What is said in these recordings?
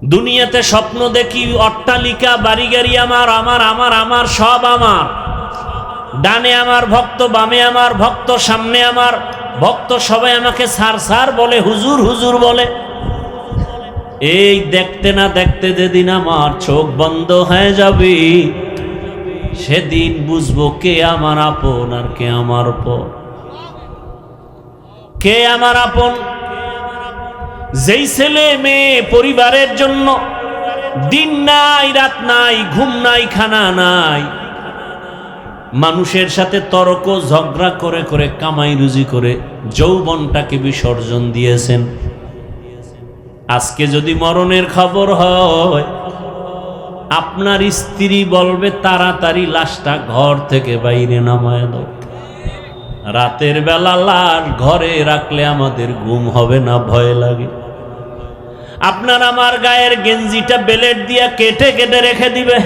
দুনিয়াতে স্বপ্ন দেখি অট্টালিকা বাড়ি গাড়ি আমার আমার আমার আমার সব আমার, ডানে আমার ভক্ত, বামে আমার ভক্ত, সামনে আমার ভক্ত, সবাই আমাকে স্যার স্যার বলে, হুজুর হুজুর বলে। এই দেখতে না দেখতে যেদিন আমার চোখ বন্ধ হয়ে যাবে সেদিন বুঝবো কে আমার আপন আর কে আমার পর। কে আমার আপন? যেই ছেলে মেয়ে পরিবারের জন্য দিন নাই রাত নাই, ঘুম নাই, খানা নাই, মানুষের সাথে তর্ক ঝগড়া করে করে কামাই রুজি করে যৌবনটাকে বিসর্জন দিয়েছেন। আজকে যদি মরণের খবর হয়, আপনার স্ত্রী বলবে তাড়াতাড়ি লাশটা ঘর থেকে বাইরে নামায় দাও। রাতের বেলা লাশ ঘরে রাখলে আমাদের ঘুম হবে না, ভয় লাগে। আপনার আমার গায়ের গেঞ্জিটা বেলেট দিয়া কেটে কেটে রেখে দিবে।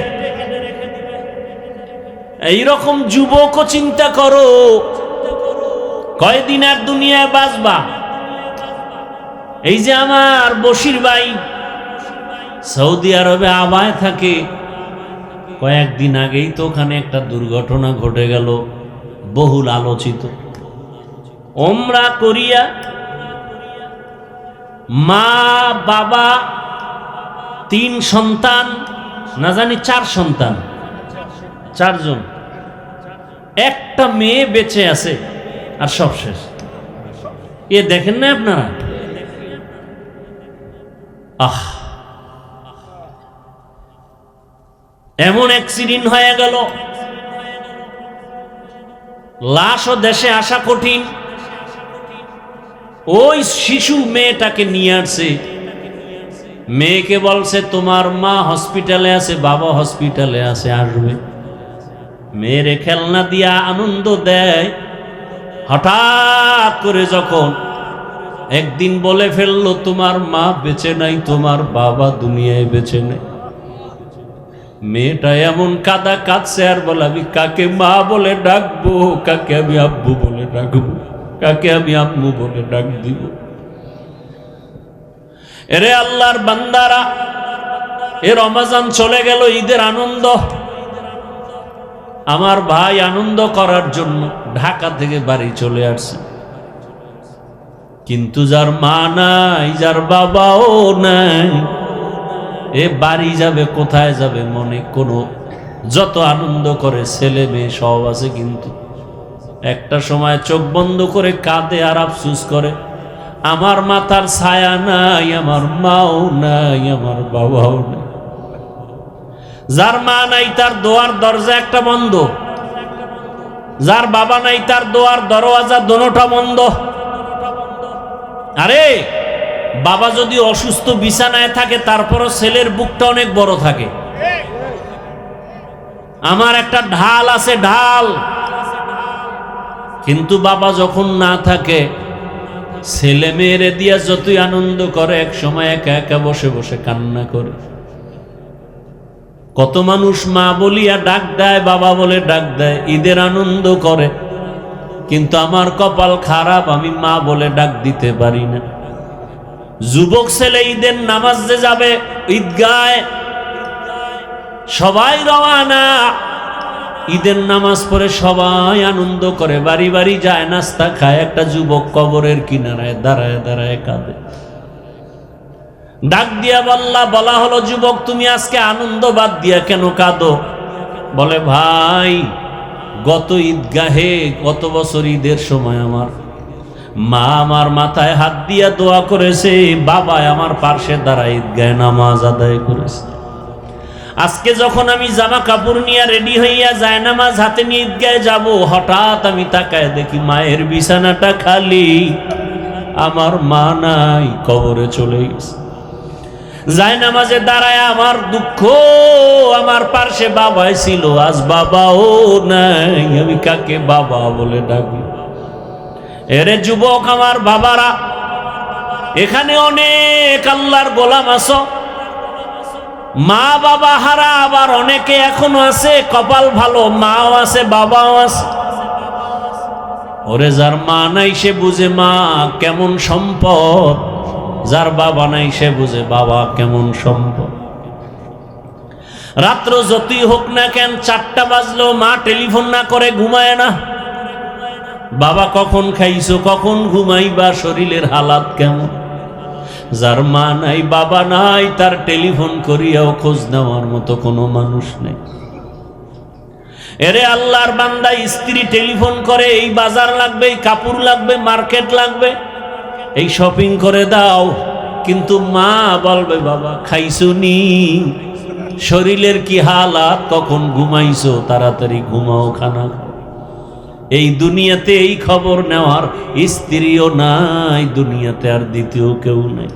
এইরকম যুবকও চিন্তা করো, কয়দিন আর দুনিয়ায় বাঁচবা। এই যে আমার বশির ভাই সৌদি আরবে আবায় থাকে, কয়েকদিন আগেই তো ওখানে একটা দুর্ঘটনা ঘটে গেল, বহুল আলোচিত। ওমরা করিয়া মা বাবা 3 সন্তান, না জানি 4 সন্তান, 4 জন, একটা মেয়ে বেঁচে আছে আর সব শেষ। এ দেখেন না আপনারা? আহ, এমন অ্যাক্সিডেন্ট হয়ে গেল, লাশও দেশে আসা কঠিন। ওই শিশু মেয়েটাকে নিয়ে আসছে, মেয়েকে বলছে তোমার মা হসপিটালে আছে, বাবা হসপিটালে আছে, আসবে। মেয়েরে খেলনা দিয়া আনন্দ দেয়। হঠাৎ করে যখন একদিন বলে ফেললো তোমার মা বেঁচে নাই, তোমার বাবা দুনিয়ায় বেঁচে নেই, মেয়েটা এমন কাঁদা কাঁদছে আর বলে আমি কাকে মা বলে ডাকবো, কাকে আমি আব্বু বলে ডাকবো, কাকে আমি আম্মু বলে ডাক দিব। এরে আল্লাহর বান্দারা, এ রমজান চলে গেল, ঈদের আনন্দ। আমার ভাই আনন্দ করার জন্য ঢাকা থেকে বাড়ি চলে আসছে, কিন্তু যার মা নাই, যার বাবাও নাই, এ বাড়ি যাবে কোথায় যাবে? মনে কোনো, যত আনন্দ করে ছেলে মেয়ে সব আছে, কিন্তু একটা সময় চোখ বন্ধ করে কাঁদে আর আফসুস করে, আমার মাথার ছায়া নাই, আমার মাও নাই, আমার বাবাও নাই। যার মা নাই তার দোয়ার দরজা একটা বন্ধ, যার বাবা নাই তার দোয়ার দরওয়াজা দোনোটা বন্ধ। আরে বাবা যদি অসুস্থ বিছানায় থাকে তারপরও ছেলের বুকটা অনেক বড় থাকে। আমার একটা ঢাল আছে, ঢাল, কিন্তু বাবা যখন না থাকে, ছেলে মেয়েরে দিয়া যতই আনন্দ করে, এক সময় একা একা বসে বসে কান্না করে। কত মানুষ মা বলিয়া ডাক দেয়, বাবা বলে ডাক দেয়, ঈদের আনন্দ করে, কিন্তু আমার কপাল খারাপ, আমি মা বলে ডাক দিতে পারি না। যুবক ছেলে ঈদের নামাজ যে যাবে ঈদগায়, সবাই রওয়ানা, ঈদের নামাজ পড়ে সবাই আনন্দ করে, বাড়ি বাড়ি যায়, নাস্তা খায়। একটা যুবক কবরের কিনারায় দাঁড়ায় দাঁড়ায় কাঁদে। ডাক দিয়া বলা হলো, যুবক তুমি আজকে আনন্দ বাদ দিয়া কেন কাঁদো? বলে ভাই, গত ঈদগাহে গত বছর ঈদের সময় আমার মা আমার মাথায় হাত দিয়া দোয়া করেছে, বাবা আমার পার্শ্বে দাঁড়ায় ঈদগাহে নামাজ আদায় করেছে। আজকে যখন আমি জামা কাপড় নিয়ে রেডি হইয়া যায় নামাজ হাতে নিয়ে ঈদগাহে যাব, হঠাৎ আমি তাকায় দেখি মায়ের বিছানাটা খালি, আমার মা নাই, কবরে চলে গেছে। যায় নামাজে দাঁড়ায় আমার দুঃখ, আমার পার্শ্বে বাবাই ছিল, আজ বাবাও নাই, আমি কাকে বাবা বলে ডাকি? এরে যুবক আমার বাবারা, এখানে অনেক আল্লাহর গোলাম আছো, মা বাবা হারা, আবার অনেকে এখনো আছে কপাল ভালো, মাও আছে বাবাও আছে। ওরে যার মা নাই সে বুঝে মা কেমন সম্পদ, যার বাবা নাই সে বুঝে বাবা কেমন সম্ভব। রাত্র যতই হোক না কেন 4টা বাজলেও মা টেলিফোন না করে ঘুমায় না। বাবা কখন খাইছো, কখন ঘুমাইবা, শরীরের হালাত কেমন। যার মা নাই বাবা নাই তার টেলিফোন করিয়াও খোঁজ নেওয়ার মতো কোনো মানুষ নেই। এরে আল্লাহর বান্দা, স্ত্রী টেলিফোন করে এই বাজার লাগবে, এই কাপড় লাগবে, মার্কেট লাগবে, এই শপিং করে দাও, কিন্তু মা বলবে বাবা খাইছো নি, শরীরের কি হালাত, কখন ঘুমাইছো, তাড়াতাড়ি ঘুমাও, খানা। এই দুনিয়াতে এই খবর নেওয়ার স্ত্রীও নাই, দুনিয়াতে আর দ্বিতীয় কেউ নাই।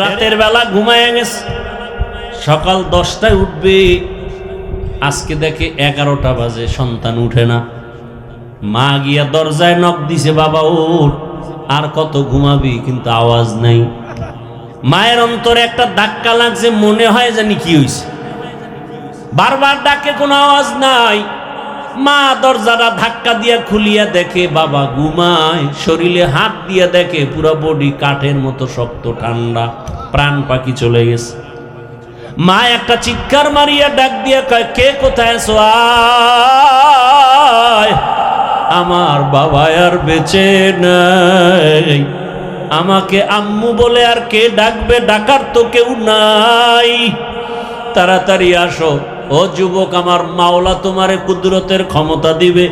রাতের বেলা ঘুমায় গেছে, সকাল 10টায় উঠবে, আজকে দেখে 11টা বাজে, সন্তান উঠে না। মা গিয়া দরজায় নক দিছে, বাবা ওঠ, আর কত ঘুমাবি, কিন্তু আওয়াজ নাই। মায়ের অন্তরে একটা ধাক্কা লাগছে, মনে হয় জানি কি হইছে, বারবার ডাকে কোনো আওয়াজ নাই। মা দরজাটা ধাক্কা দিয়া খুলিয়া দেখে বাবা ঘুমায়, শরীরে হাত দিয়া দেখে পুরো বডি কাঠের মতো শক্ত ঠান্ডা, প্রাণ পাখি চলে গেছে। মা একটা চিৎকার মারিয়া ডাক দিয়া কয়, কে কোথায় আছো, আয়। আমার বাবা আর বেঁচে নাই, আমাকে আম্মু বলে আর কে ডাকবে, ডাকার তো কেউ নাই, তাড়াতাড়ি আসো। ও যুবক, আমার মাওলা তোমারে কুদরতের ক্ষমতা দিবে,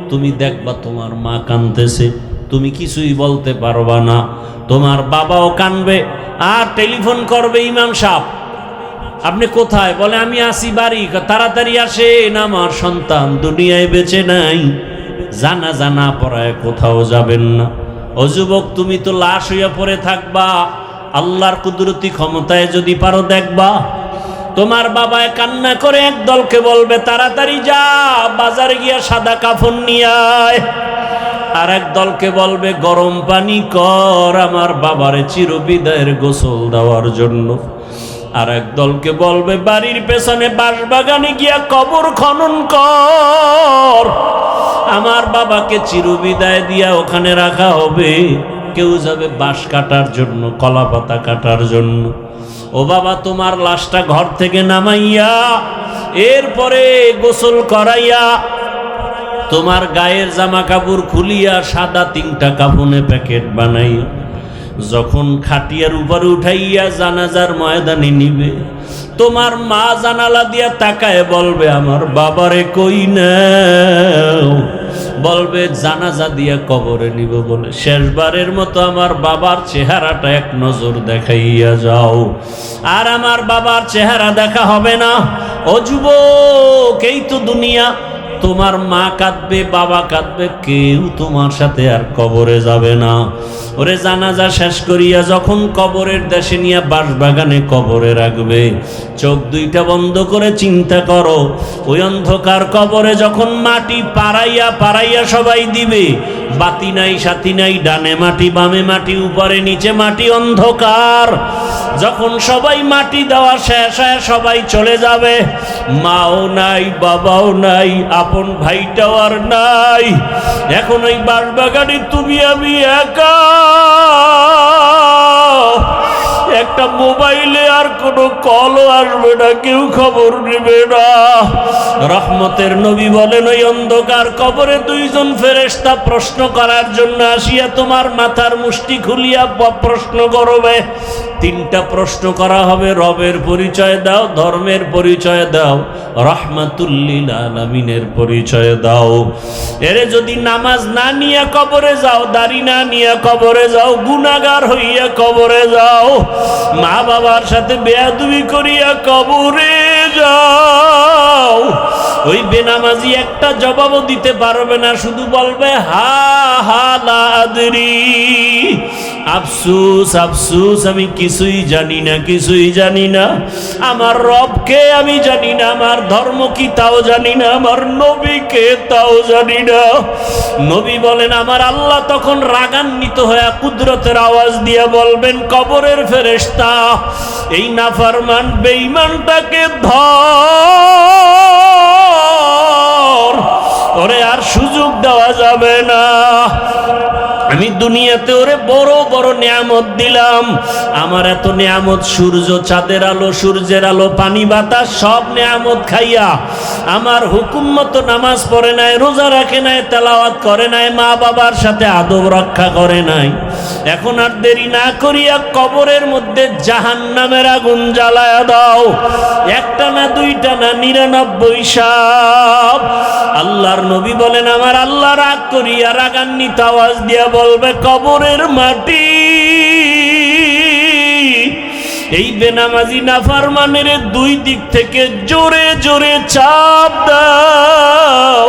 তুমি দেখবা তোমার মা কাঁদতেছে, তুমি কিছুই বলতে পারবা না, তোমার বাবাও কাঁদবে, আর টেলিফোন করবে, ইমাম সাহেব আপনি কোথায়, বলে আমি আসি বাড়ি, তাড়াতাড়ি আসেন, আমার সন্তান দুনিয়ায় বেঁচে নাই, জানাজা না পড়ায় কোথাও যাবেন না। ও যুবক, তুমি তো লাশ হইয়া পড়ে থাকবা, আল্লাহর কুদরতি ক্ষমতায় যদি পারো দেখবা। তোমার বাবায় কান্না করে এক দলকে বলবে তাড়াতাড়ি যা বাজারে গিয়া সাদা কাফন নিয়ে আয়, আর এক দলকে বলবে গরম পানি কর আমার বাবারে চিরবিদায়ের গোসল দেওয়ার জন্য, আর এক দলকে বলবে বাড়ির পেছনে বাঁশবাগানে গিয়া কবর খনন কর, আমার বাবাকে চিরবিদায় দিয়া ওখানে রাখা হবে। কেউ যাবে বাঁশ কাটার জন্য, কলা পাতা কাটার জন্য। ও বাবা, তোমার লাশটা ঘর থেকে নামাইয়া এরপরে গোসল করাইয়া তোমার গায়ের জামা কাপড় খুলিয়া সাদা 3টা কাফনে প্যাকেট বানাইয়া যখন খাটিয়ার উপরে উঠাইয়া জানাজার ময়দানে নিবে, তোমার মা জানালা দিয়া তাকায় বলবে আমার বাবারে কই নাও, বলবে জানাজা দিয়া কবরে নিব বলে শেষবারের মতো আমার বাবার চেহারাটা এক নজর দেখাইয়া যাও। আর আমার বাবার চেহারা দেখা হবে না। ও যুবক, এই তো দুনিয়া, তোমার মা কাঁদবে, বাবা কাঁদবে, কেউ তোমার সাথে আর কবরে যাবে না। ওরে জানাজা শেষ করিয়া যখন কবরের দেশে নিয়ে বাঁশবাগানে কবরে রাখবে, চোখ 2টা বন্ধ করে চিন্তা করো, ওই অন্ধকার কবরে যখন মাটি পাড়াইয়া পাড়াইয়া সবাই দিবে, বাতি নাই সাথী নাই, ডানে মাটি বামে মাটি, উপরে নিচে মাটি, অন্ধকার। যখন সবাই মাটি দেওয়া শেষ হয় সবাই চলে যাবে, মাও নাই বাবাও নাই, আপন ভাইটাও আর নাই, এখন ওই বাঁশবাগানে তুমি আমি একা, একটা মোবাইলে আর কোনো কলও আসবে না, কেউ খবর নেবে না। রহমতের নবী বলেন ওই অন্ধকার কবরে 2জন ফেরেশতা প্রশ্ন করার জন্য আসিয়া তোমার মাথার মুষ্টি খুলিয়া প্রশ্ন করবে। 3টা প্রশ্ন করা হবে, রবের পরিচয় দাও, ধর্মের পরিচয় দাও, রাহমাতুল লিল আলামিনের পরিচয় দাও। এরে যদি নামাজ না নিয়ে কবরে যাও, দাড়ি না নিয়ে কবরে যাও, গুনাহগার হইয়া কবরে যাও, মা বাবার সাথে বেয়াদবি করিয়া কবরে যাও, ওই বেনামাজি একটা জবাবও দিতে পারবে না, শুধু বলবে হা হা লা আদরি, আফসুস আফসুস, আমি কিছুই জানি না, কিছুই জানি না, আমার রবকে আমি জানি না, আমার ধর্ম কি তাও জানি না, আমার নবীকে তাও জানি না। নবী বলেন আমার আল্লাহ তখন রাগান্বিত হয়ে কুদরতের আওয়াজ দিয়ে বলবেন কবরের ফেরেশতা, এই নাফরমান বেঈমানটাকে ধর, ওরে আর সুযোগ দেওয়া যাবে না। আমি আমি দুনিয়াতে ওরে বড় বড় নিয়ামত দিলাম, আমার এত নিয়ামত, সূর্য, চাঁদের আলো, সূর্যের আলো, পানি, বাতাস, সব নিয়ামত খাইয়া আমার হুকুম মতো নামাজ পড়ে নাই, রোজা রাখে নাই, তেলাওয়াত করে নাই, মা বাবার সাথে আদব রক্ষা করে নাই। এখন আর দেরি না করিয়া কবরের মধ্যে জাহান্নামের আগুন জ্বালায়া দাও। একটা না, দুইটা না, 99 সাপ। আল্লাহর নবী বলেন, আমার আল্লাহ রাগ করিয়া রাগান্বিত আওয়াজ দিয়া বলবে, কবরের মাটি এই বেনামাজি নাফরমানের দুই দিক থেকে জোরে জোরে চাপ দাও।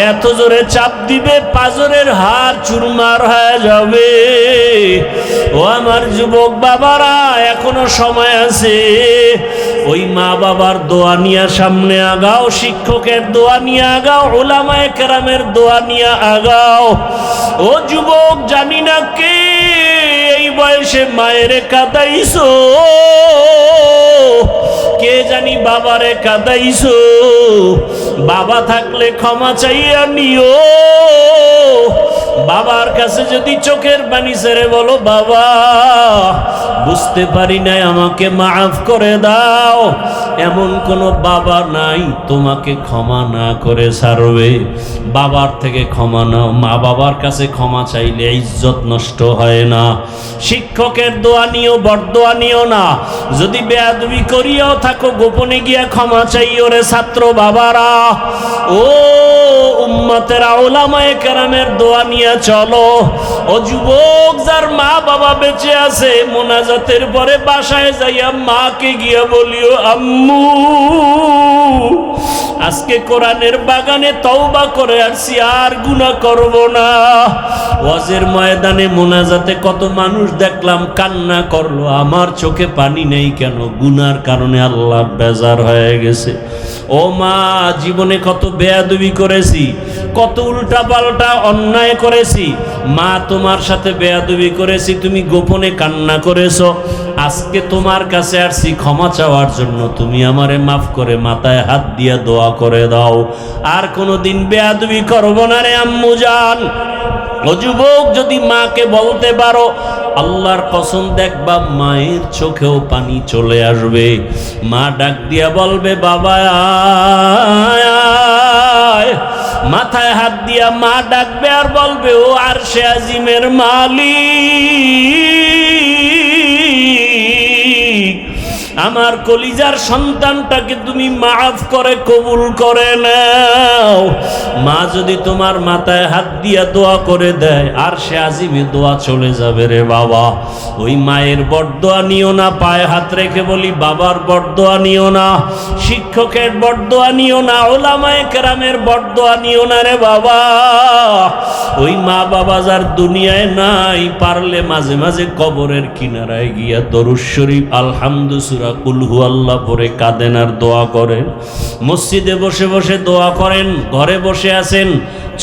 এত জোরে চাপ দিবে পাঁজরের হাড় চুরমার হয়ে যাবে। ও আমার যুবক বাবারা, এখনো সময় আছে। ওই মা বাবার দোয়া নিয়ে সামনে আগাও, শিক্ষকের দোয়া নিয়ে আগাও, উলামায়ে কেরামের দোয়া নিয়ে আগাও। ও যুবক, জানি না কে এই বয়সে মায়েরে কাঁদাইছো, কে জানি বাবারে কাঁদাইছো। বাবা থাকলে ক্ষমা চাইয়া নিও। বাবার কাছে যদি চোখের পানি ছেড়ে বলো, বাবা বুঝতে পারি নাই, আমাকে মাফ করে দাও, এমন কোনো বাবা নাই তোমাকে ক্ষমা না করে ছাড়বে। বাবার থেকে ক্ষমা নাও, মা বাবার কাছে ক্ষমা চাইলে ইজ্জত নষ্ট হয় না। শিক্ষকের দোয়া নিও, বরদোয়া নিও না। যদি বেয়াদবি করিয়াও থাকো, গোপনে গিয়া ক্ষমা চাইও রে ছাত্র বাবারা। ও উম্মতেরা, উলামায়ে কেরামের দোয়া নিয়ে চলো। ও যুবক, যার মা বাবা বেঁচে আছে, মোনাজাতের পরে বাসায় যাইয়া মাকে গিয়া বলিও, আম্মু আজকে কোরআনের বাগানে তওবা করে আসছি, আর গুনাহ করব না। ওয়াজের ময়দানে মোনাজাতে কত মানুষ দেখলাম কান্না করলো, আমার চোখে পানি নেই কেন? গুনার কারণে আল্লাহ বেজার হয়ে গেছে। ও মা, জীবনে কত বেয়াদবি করেছি, কত উল্টা পাল্টা অন্যায় করেছি। মা, তোমার সাথে বেয়াদবি করেছি, তুমি গোপনে কান্না করেছো। আজকে তোমার কাছে আসছি ক্ষমা চাওয়ার জন্য, তুমি আমারে মাফ করে মাথায় হাত দিয়া দোয়া করে দাও। আর কোনোদিন বেয়াদবি করব না রে আম্মু জান। ও যুবক, যদি মাকে বলতে পারো, আল্লাহর কসম দেখবা মায়ের চোখেও পানি চলে আসবে। মা ডাক দিয়া বলবে, বাবা আয়। মাথায় হাত দিয়া মা ডাকবে আর বলবে, ও আরশে আজিমের মালিক, আমার কলিজার সন্তানটাকে তুমি মাফ করে কবুল করে নাও। মা যদি তোমার মাথায় হাত দিয়া দোয়া করে দেয়, আর সে আজিমে দোয়া চলে যাবে রে বাবা। ওই মায়ের বরদোয়া নিও না। পায়ে হাত রেখে বলি, বাবার বরদোয়া নিও না, শিক্ষকের বরদোয়া নিও না, উলামায়ে কেরামের বরদোয়া নিও না রে বাবা। ওই মা বাবা যার দুনিয়ায় নাই, পারলে মাঝে মাঝে কবরের কিনারায় গিয়া দরুদ শরীফ, আলহামদু, সূরা কুল হুয়াল্লাহ পড়ে কাঁদেন আর দোয়া করেন। মসজিদে বসে বসে দোয়া করেন, ঘরে বসে আছেন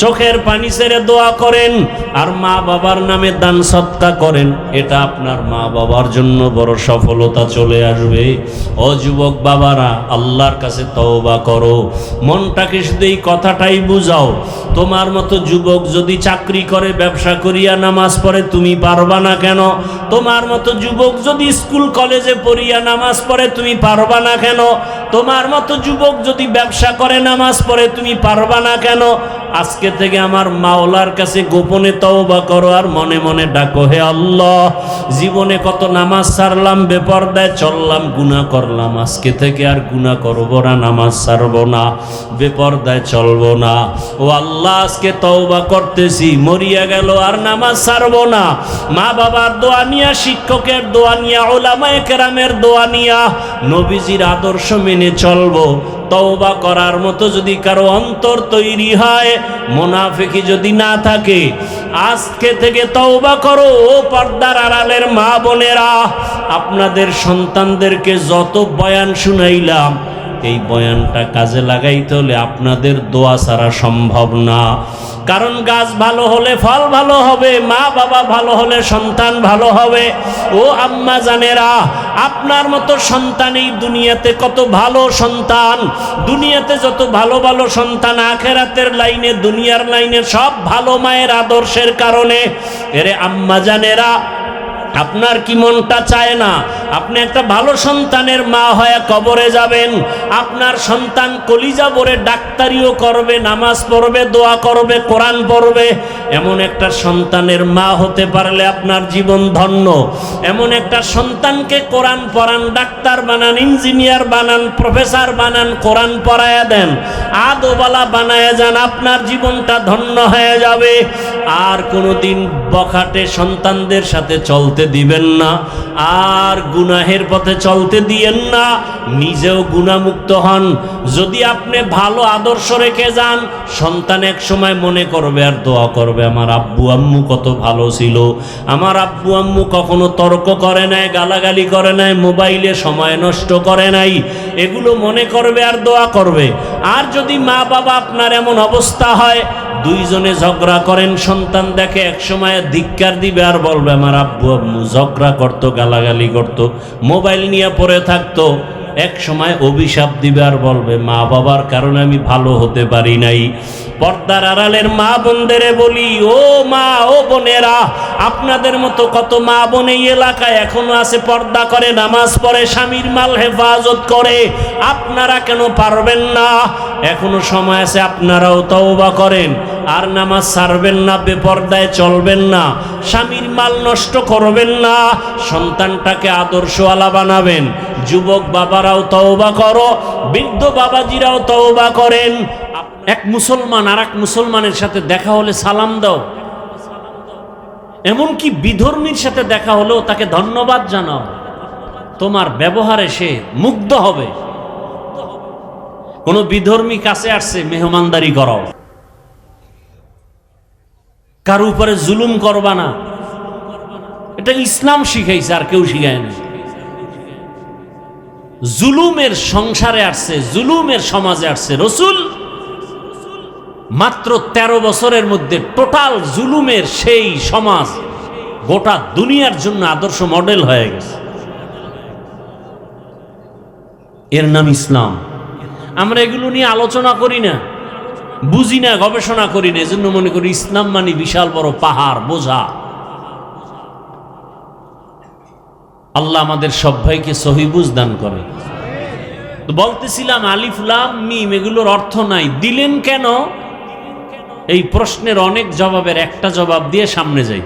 চোখের পানি ছেড়ে দোয়া করেন, আর মা বাবার নামে দান সদকা করেন। এটা আপনার মা বাবার জন্য বড় সফলতা চলে আসবে। ও যুবক বাবারা, আল্লাহর কাছে তওবা করো। মনটাকে শুধু এই কথাটাই বুঝাও, তোমার মতো যুবক যদি চাকরি করে, ব্যবসা করিয়া নামাজ পড়ে, তুমি পারবা না কেন? তোমার মতো যুবক যদি স্কুল কলেজে পড়িয়া নামাজ পড়ে, তুমি পারবা না কেন? তোমার মতো যুবক যদি ব্যবসা করে, নামাজ পড়ে, তুমি পারবা না কেন? আজকে থেকে আমার মাওলার কাছে গোপনে তওবা করো আর মনে মনে ডাকো, হে আল্লাহ, জীবনে কত নামাজ ছাড়লাম, বেপরদায় চললাম, গুনাহ করলাম, আজকে থেকে আর গুনাহ করব না, নামাজ ছাড়বো না, বেপরদায় চলবো না। ও আল্লাহ, আজকে তওবা করতেছি, মরিয়া গেল আর নামাজ ছাড়বো না। মা বাবার দোয়া নিয়া, শিক্ষকের দোয়া নিয়া, উলামায়ে কেরামের দোয়া নিয়া, নবীজির আদর্শ মেনে চলবো। তওবা করার মতো যদি কারো অন্তর তৈরি হয়, মুনাফিকি যদি না থাকে, আজকে থেকে তওবা করো। ও পর্দার আড়ালের মা বোনেরা, আপনাদের সন্তানদেরকে যত বয়ান শুনাইলাম, এই বয়ানটা কাজে লাগাইতে হলে আপনাদের দোয়া ছাড়া সম্ভব না। কারণ গাছ ভালো হলে ফল ভালো হবে, মা বাবা ভালো হলে সন্তান ভালো হবে। ও আম্মা জানেরা, আপনার মতো সন্তান এই দুনিয়াতে কত ভালো সন্তান, দুনিয়াতে যত ভালো ভালো সন্তান, আখেরাতের লাইনে দুনিয়ার লাইনে সব ভালো মায়ের আদর্শের কারণে। এরে আম্মা জানেরা, আপনার কি মনটা চায় না আপনি একটা ভালো সন্তানের মা হয়ে কবরে যাবেন? আপনার সন্তান কলিজা ভরে ডাক্তারিও করবে, নামাজ পড়বে, দোয়া করবে, কোরআন পড়বে। এমন একটা সন্তানের মা হতে পারলে আপনার জীবন ধন্য। এমন একটা সন্তানকে কোরআন পড়ান, ডাক্তার বানান, ইঞ্জিনিয়ার বানান, প্রফেসর বানান, কোরআন পড়ায়া দেন, আদোবালা বানায়া যান, আপনার জীবনটা ধন্য হয়ে যাবে। আর কোনোদিন বখাটে সন্তানদের সাথে চলতে দিবেন না, আর গুনাহের পথে চলতে দিয়েন না, নিজেও গুনাহমুক্ত হন। যদি আপনি ভালো আদর্শ রেখে যান, সন্তান এক সময় মনে করবে আর দোয়া করবে, আমার আব্বু আম্মু কত ভালো ছিল, আমার আব্বু আম্মু কখনো তর্ক করে নাই, গালাগালি করে নাই, মোবাইলে সময় নষ্ট করে নাই, এগুলো মনে করবে আর দোয়া করবে। আর যদি মা বাবা আপনার এমন অবস্থা হয়, দুইজনে ঝগড়া করেন, সন্তান দেখে এক সময় ধিক্কার দিবে আর বলবে আমার আব্বু আম্মু ঝগড়া করতো, গালাগালি করতো, মোবাইল নিয়ে পড়ে থাকতো, এক সময় অভিশাপ দিবে আর বলবে মা বাবার কারণে আমি ভালো হতে পারি নাই। পর্দার আড়ালের মা বোনদেরে বলি, ও মা ও বোনেরা, আপনাদের মতো কত মা বোন এই এলাকায় এখনো আছে, পর্দা করে, নামাজ পড়ে, স্বামীর মাল হেফাজত করে। আপনারা কেন পারবেন না? এখনো সময় আছে, আপনারাও তওবা করেন, আর নামাজ ছাড়বেন না, বেপর্দায় চলবেন না, স্বামীর মাল নষ্ট করবেন না, সন্তানটাকে আদর্শওয়ালা বানাবেন। যুবক বাবারাও তওবা করো, বৃদ্ধ বাবাজিরাও তওবা করেন। এক মুসলমান আর এক মুসলমানের সাথে দেখা হলে সালাম দাও, এমনকি বিধর্মীর সাথে দেখা হলেও তাকে ধন্যবাদ জানাও, তোমার ব্যবহারে সে মুগ্ধ হবে। কোন বিধর্মী কাছে আসছে, মেহমানদারি করাও, কারো উপরে জুলুম করবা না। এটা ইসলাম শিখাইছে, আর কেউ শিখায় না। জুলুমের সংসারে আসছে, জুলুমের সমাজে আসছে রসুল। মাত্র 13 বছরের মধ্যে টোটাল জুলুমের সেই সমাজ গোটা দুনিয়ার জন্য আদর্শ মডেল হয়ে গেছে। এর নাম ইসলাম। আমরা এগুলো নিয়ে আলোচনা করি না, বুঝি না, গবেষণা করি না, এজন্য মনে করি ইসলাম মানে বিশাল বড় পাহাড় বোঝা। আল্লাহ আমাদের সবাইকে সহি বুঝ দান করে। তো বলতেছিলাম আলিফ লাম মিম এগুলোর অর্থ নাই, দিলেন কেন? এই প্রশ্নের অনেক জবাবের একটা জবাব দিয়ে সামনে যাই।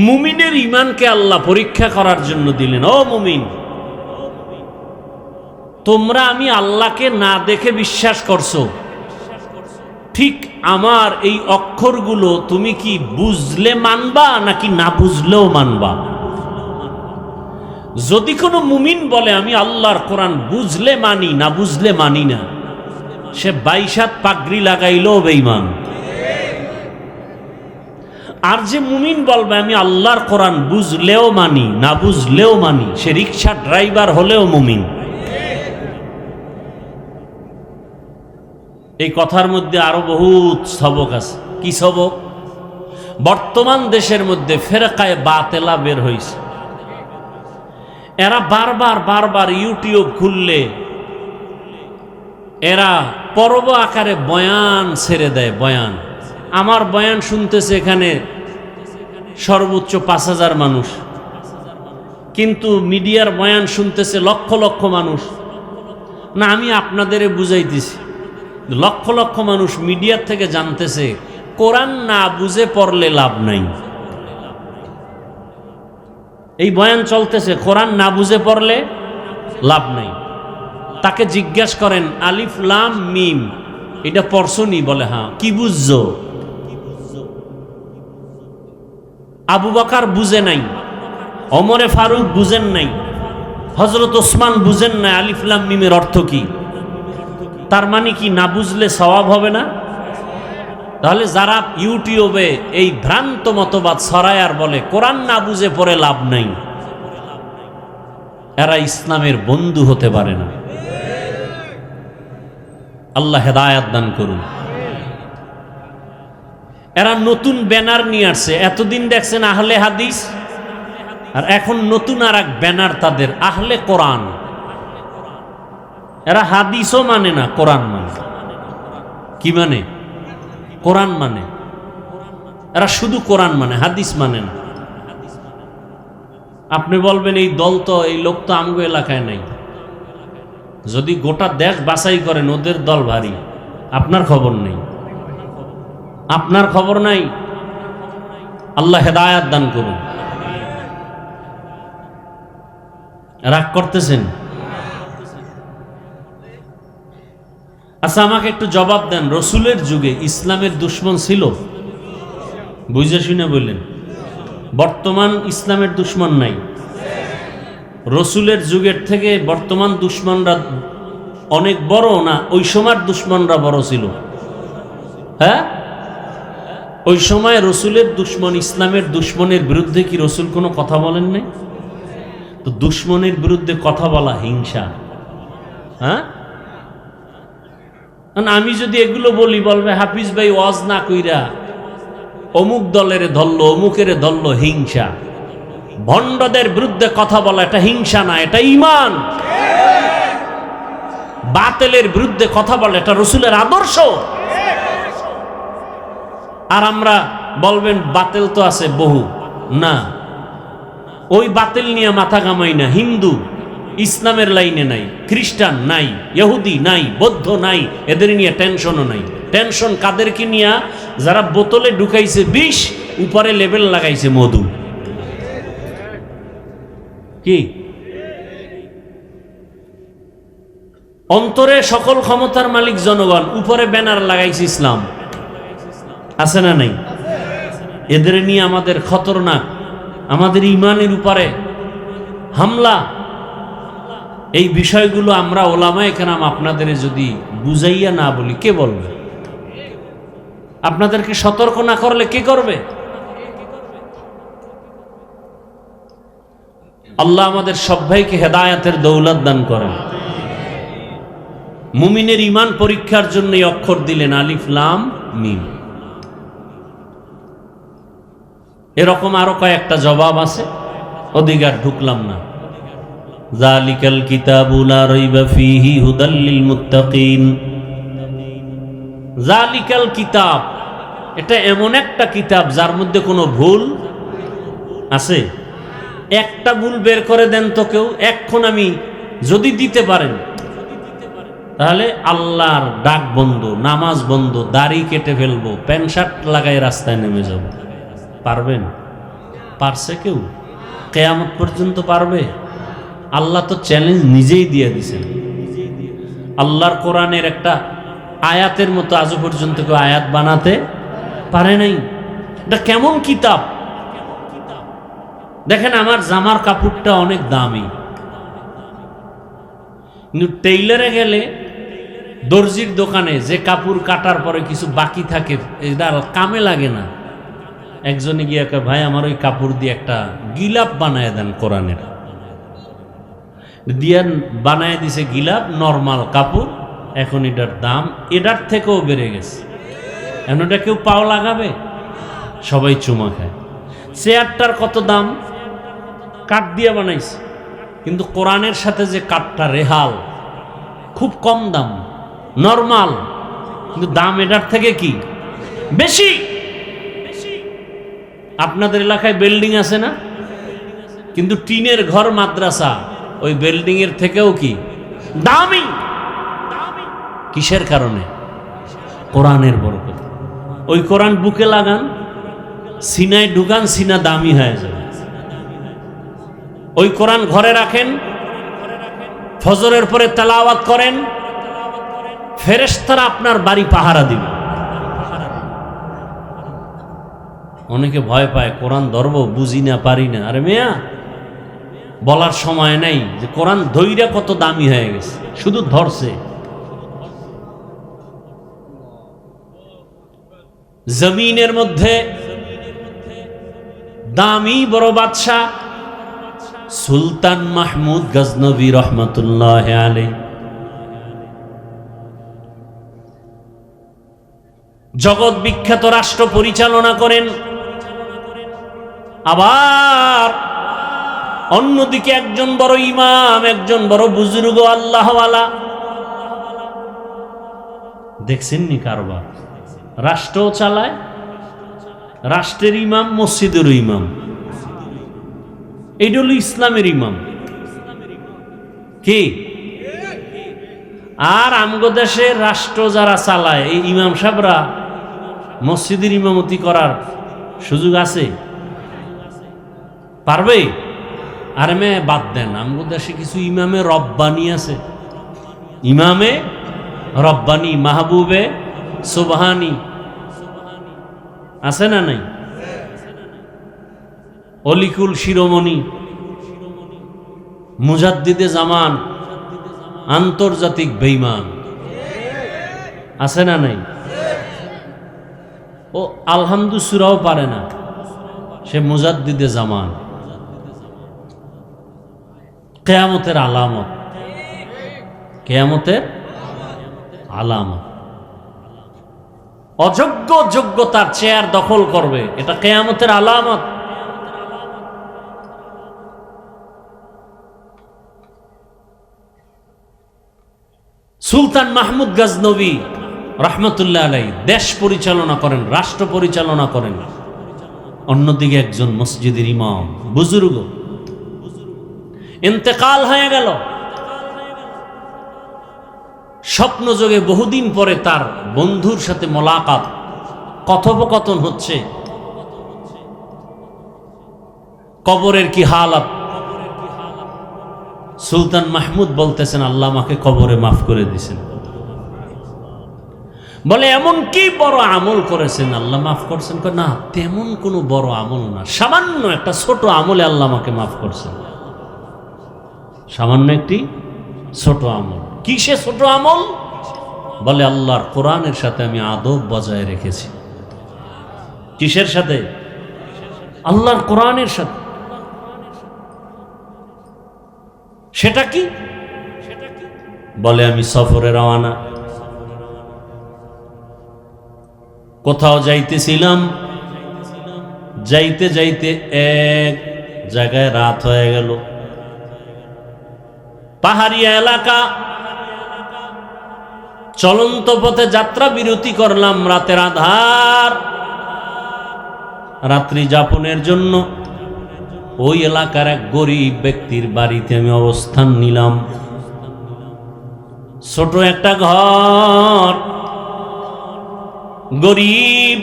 মুমিনের ঈমানকে আল্লাহ পরীক্ষা করার জন্য দিলেন। ও মুমিন, তোমরা আমি আল্লাহকে না দেখে বিশ্বাস করছো, ঠিক আমার এই অক্ষরগুলো তুমি কি বুঝলে মানবা নাকি না বুঝলেও মানবা? যদি কোনো মুমিন বলে আমি আল্লাহর কোরআন বুঝলে মানি, না বুঝলে মানি না, সে 22 হাত পাগড়ি লাগাইলেও বেঈমান। আর যে মুমিন বলবে আমি আল্লাহর কোরআন বুঝলেও মানি, না বুঝলেও মানি, সে রিক্সা ড্রাইভার হলেও মুমিন। এই কথার মধ্যে আরো বহুত সবক আছে। কি সবক? বর্তমান দেশের মধ্যে ফেরকায়ে বাতেলা বের হয়েছে। এরা বারবার ইউটিউব খুললে এরা পর্ব আকারে বয়ান ছেড়ে দেয়। বয়ান, আমার বয়ান শুনতেছে এখানে সর্বোচ্চ 5000 মানুষ, কিন্তু মিডিয়ার বয়ান শুনতেছে লক্ষ লক্ষ মানুষ। না, আমি আপনাদের বুঝাইতেছি, লক্ষ লক্ষ মানুষ মিডিয়ার থেকে জানতেছে কোরআন না বুঝে পড়লে লাভ নাই। এই বয়ান চলতেছে, কোরআন না বুঝে পড়লে লাভ নাই। তাকে জিজ্ঞেস করেন আলিফ লাম মিম এটা পড়ছনি? বলে হ্যাঁ। কি বুঝছো? আবু বকর বুঝে নাই, ওমরে ফারুক বুঝেন নাই, হযরত ওসমান বুঝেন নাই আলিফ লাম মিমের অর্থ কি। তার মানে কি না বুঝলে সওয়াব হবে না? তাহলে যারা ইউটিউবে এই ভ্রান্ত মতবাদ ছড়ায় আর বলে কোরআন না বুঝে পড়ে লাভ নাই, এরা ইসলামের বন্ধু হতে পারে না। আল্লাহ হেদায়েত দান করুন। এরা নতুন ব্যানার নিয়ে আসছে। এতদিন দেখছেন আহলে হাদিস, আর এখন নতুন আর এক ব্যানার তাদের আহলে কোরআন। এরা হাদিসও মানে না, কোরআন মানে। কি মানে? কোরআন মানে। এরা শুধু কোরআন মানে, হাদিস মানে না। আপনি বলবেন এই দল তো, এই লোক তো আমগো এলাকায় নাই। যদি গোটা দেশ বাছাই করেন ওদের দল ভারী, আপনার খবর নেই। আপনার খবর নাই। আল্লাহ হেদায়াত দান করুন। রাগ করতেছেন? আচ্ছা, আমাকে একটু জবাব দেন, রসুলের যুগে ইসলামের দুশ্মন ছিল? বুঝে শুনে বললেন। বর্তমান ইসলামের দুশ্মন নাই? রসুলের যুগের থেকে বর্তমান দুশ্মনরা অনেক বড় না ওই সময়ের দুশ্মনরা বড় ছিল? হ্যাঁ, ওই সময় রসুলের দুশ্মন, ইসলামের দুশ্মনের বিরুদ্ধে কি রসুল কোনো কথা বলেন নাই? তো দুশ্মনের বিরুদ্ধে কথা বলা হিংসা। হ্যাঁ, আমি যদি এগুলো বলি বলবে হাফিজ ভাই ওয়াজ না কইরা অমুক দলের ধরলো, অমুকের ধরলো, হিংসা। ভণ্ডদের বিরুদ্ধে কথা বলা এটা হিংসা না, এটা ঈমান। বাতিলের বিরুদ্ধে কথা বলা এটা রসুলের আদর্শ। আর আমরা বলবেন বাতিল তো আছে বহু, না ওই বাতিল নিয়ে মাথা ঘামাই না। হিন্দু ইসলামের লাইনে নাই, খ্রিস্টান নাই, ইহুদি নাই, বৌদ্ধ নাই, এদের নিয়ে টেনশনও নাই। টেনশন কাদেরকে নিয়ে? যারা বোতলে ঢুকাইছে বিষ, উপরে লেবেল লাগাইছে মধু। কি অন্তরে সকল ক্ষমতার মালিক জনগণ, উপরে ব্যানার লাগাইছে ইসলাম। আছে না নাই? এদের নিয়ে আমাদের খতরনাক, আমাদের ইমানের উপরে হামলা। এই বিষয়গুলো আমরা ওলামায়ে কেরাম আপনাদের যদি বুঝাইয়া না বলি কে বলবে? আপনাদেরকে সতর্ক না করলে কে করবে? আল্লাহ আমাদের সব ভাইকে হেদায়াতের দৌলত দান করেন। মুমিনের ইমান পরীক্ষার জন্য এই অক্ষর দিলেন, আলিফ লাম মিম। এরকম আরো কয়েকটা জবাব আছে, অধিকার ঢুকলাম না। যালিকাল কিতাবু লা রাইবা ফীহি হুদাল লিল মুত্তাকিন। যালিকাল কিতাব, এটা এমন একটা কিতাব যার মধ্যে কোনো ভুল আছে? একটা ভুল বের করে দেন তো কেউ। এখন আমি যদি দিতে পারেন তাহলে আল্লাহর ডাক বন্ধ, নামাজ বন্ধ, দাড়ি কেটে ফেলবো, প্যান্ট শার্ট লাগাই রাস্তায় নেমে যাব। পারবেন? পারছে কেউ? কিয়ামত পর্যন্ত পারবে? আল্লাহ তো চ্যালেঞ্জ নিজেই দিয়ে দিয়েছেন। আল্লাহর কোরআনের একটা আয়াতের মতো আজও পর্যন্ত কেউ আয়াত বানাতে পারে নাই। এটা কেমন কিতাব দেখেন। আমার জামার কাপড়টা অনেক দামি, কিন্তু টেইলারে গেলে, দর্জির দোকানে যে কাপড় কাটার পরে কিছু বাকি থাকে, এটা কামে লাগে না। একজনে গিয়ে ভাই আমার ওই কাপড় দিয়ে একটা গিলাপ বানায় দেন কোরআনের। দিয়া বানায় দিছে গিলাপ, নর্মাল কাপড়। এখন এটার দাম এটার থেকেও বেড়ে গেছে। এখন এটা কেউ পাও লাগাবে? সবাই চুমা খায়। চেয়ারটার কত দাম? কাঠ দিয়ে বানাইছে, কিন্তু কোরআনের সাথে যে কাঠটা রেহাল, খুব কম দাম, নর্মাল, কিন্তু দাম এটার থেকে কি বেশি। আপনাদের এলাকায় বিল্ডিং আছে না? কিন্তু টিনের ঘর, মাদ্রাসা ওই বিল্ডিং এর থেকেও কি দামি। কিসের কারণে? কোরআনের বরকত। ওই কোরআন বুকে লাগান, সিনায় ঢুকান, সিনা দামি হয়ে যাবে। ওই কোরআন ঘরে রাখেন, ফজরের পরে তেলাওয়াত করেন, ফেরেশতারা আপনার বাড়ি পাহারা দিবে। অনেকে ভয় পায়, কোরআন ধরবো, বুঝি না, পারি না। আরে মেয়া, বলার সময় নাই যে কোরআন ধৈর্য কত দামি হয়ে গেছে, শুধু ধরছে। জমিনের মধ্যে দামি বড় বাদশাহ সুলতান মাহমুদ গজনবী রহমতুল্লাহ আলাইহি জগৎ বিখ্যাত রাষ্ট্র পরিচালনা করেন। আবার অন্যদিকে একজন বড় ইমাম, একজন বড় বুজুর্গ আল্লাহওয়ালা। দেখছেননি কারবার? রাষ্ট্রও চালায়, রাষ্ট্রের ইমাম, মসজিদের ইমাম। এইটা হল ইসলামের ইমাম। কি? আর আমগো দেশে রাষ্ট্র যারা চালায়, এই ইমাম সাহেবরা মসজিদের ইমামতি করার সুযোগ আছে? পারবে? আর বাদ দেন, আমগো দেশে কিছু ইমামে রব্বানি আছে। ইমামে রব্বানি, মাহবুবে সুবহানি আছে না নাই? অলিকুল শিরোমণি, মুজাদ্দিদে জামান, আন্তর্জাতিক বেঈমান আছে না নাই? ও আলহামদু সূরাও পারে না, সে মুজাদ্দিদে জামান। কিয়ামতের আলামত, কিয়ামতের আলামত। অযোগ্য যোগ্যতার চেয়ার দখল করবে, এটা কিয়ামতের আলামত। সুলতান মাহমুদ গজনবী রহমতুল্লাহ আলাইহি দেশ পরিচালনা করেন, রাষ্ট্র পরিচালনা করেন। অন্যদিকে একজন মসজিদের ইমাম, বুজুর্গ, ইন্তেকাল হয়ে গেল। স্বপ্নযোগে বহুদিন পরে তার বন্ধুর সাথে মোলাকাত, কথোপকথন হচ্ছে। কবরের কি হালাত? সুলতান মাহমুদ বলতেছেন, আল্লাহ আমাকে কবরে মাফ করে দিয়েছেন। বলে এমন কি বড় আমল করেছেন আল্লাহ মাফ করছেন? না, তেমন কোনো বড় আমল না, সামান্য একটা ছোট আমলে আল্লাহ আমাকে মাফ করছেন। সামান্য একটি ছোট আমল। কিসে ছোট আমল? বলে আল্লাহর কোরআনের সাথে আমি আদব বজায় রেখেছি। কিসের সাথে? আল্লাহর কোরআনের সাথে। সেটা কি? বলে আমি সফরে রওনা, কোথাও যাইতেছিলাম, যাইতে যাইতে এক জায়গায় রাত হয়ে গেল। পাহাড়িয়া এলাকা, চলন্ত পথে যাত্রা বিরতি করলাম। রাতের আধার, রাত্রি যাপনের জন্য ওই এলাকার এক গরিব ব্যক্তির বাড়িতে আমি অবস্থান নিলাম। ছোট একটা ঘর, গরিব।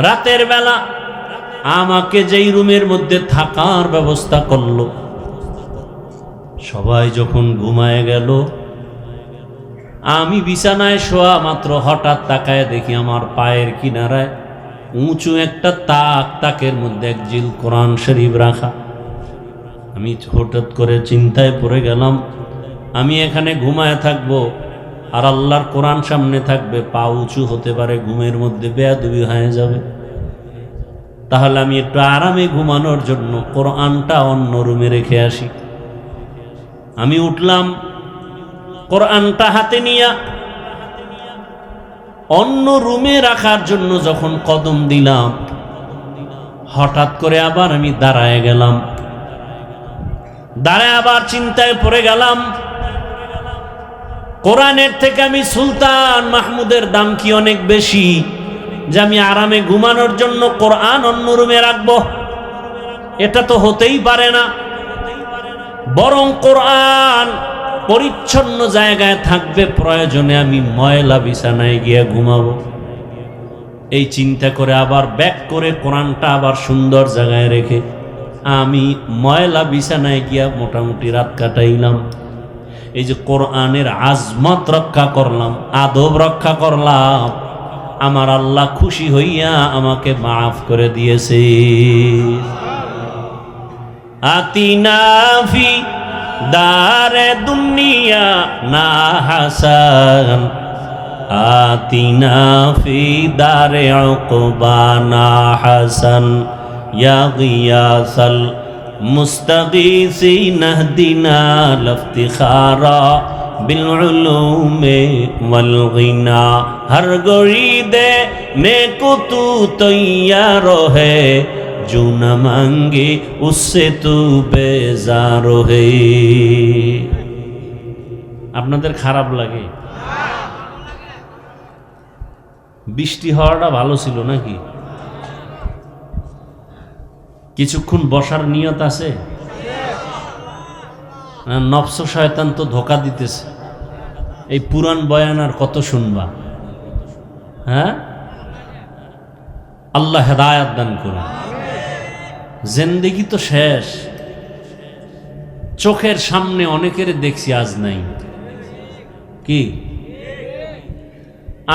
রাতের বেলা আমাকে যেই রুমের মধ্যে থাকার ব্যবস্থা করলো, সবাই যখন ঘুমায় গেল, আমি বিছানায় শোয়া মাত্র হঠাৎ তাকায় দেখি আমার পায়ের কিনারায় উঁচু একটা তাক, তাকের মধ্যে এক জিল কোরআন শরীফ রাখা। আমি হঠাৎ করে চিন্তায় পড়ে গেলাম, আমি এখানে ঘুমায় থাকবো আর আল্লাহর কোরআন সামনে থাকবে, পা উঁচু হতে পারে, ঘুমের মধ্যে বেয়াদবি হয়ে যাবে। তাহলে আমি একটু আরামে ঘুমানোর জন্য কোরআনটা অন্য রুমে রেখে আসি। আমি উঠলাম, কোরআনটা হাতে নিয়া অন্য রুমে রাখার জন্য যখন কদম দিলাম, হঠাৎ করে আবার আমি দাঁড়ায় গেলাম। দাঁড়ায় আবার চিন্তায় পড়ে গেলাম, কোরআনের থেকে আমি সুলতান মাহমুদের দাম কি অনেক বেশি যে আমি আরামে ঘুমানোর জন্য কোরআন অন্য রুমে রাখবো? এটা তো হতেই পারে না। বরং কোরআন পরিচ্ছন্ন জায়গায় থাকবে, প্রয়োজনে আমি ময়লা বিছানায় গিয়ে ঘুমাবো। এই চিন্তা করে আবার ব্যাক করে কোরআনটা আবার সুন্দর জায়গায় রেখে আমি ময়লা বিছানায় গিয়া মোটামুটি রাত কাটাইলাম। এই যে কোরআনের আজমত রক্ষা করলাম, আদব রক্ষা করলাম, আমার আল্লাহ খুশি হইয়া আমাকে মাফ করে দিয়েছে। আতিনা ফি দারে দুনিয়া না হাসান, আতিনা ফি দারে উকবা না হাসান, ইয়া গিয়াসাল মুস্তাগীসিন ইহদিনা লিফতিখারা بالعلوم والغنا ہر گریدے میں کو تو تیار ہے جو نہ مانگے اس سے تو بیزار ہے আপনাদের খারাপ লাগে বৃষ্টি হওয়াটা ভালো ছিল নাকি কিছুক্ষণ বসার নিয়ত আছে নফস শয়তান তো ধোঁকা দিতেছে এই পুরান বয়ান আর কত শুনবা হ্যাঁ আল্লাহ হেদায়েত দান করুন জিন্দেগি তো শেষ চোখের সামনে অনেকের দেখছি আজ নাই কি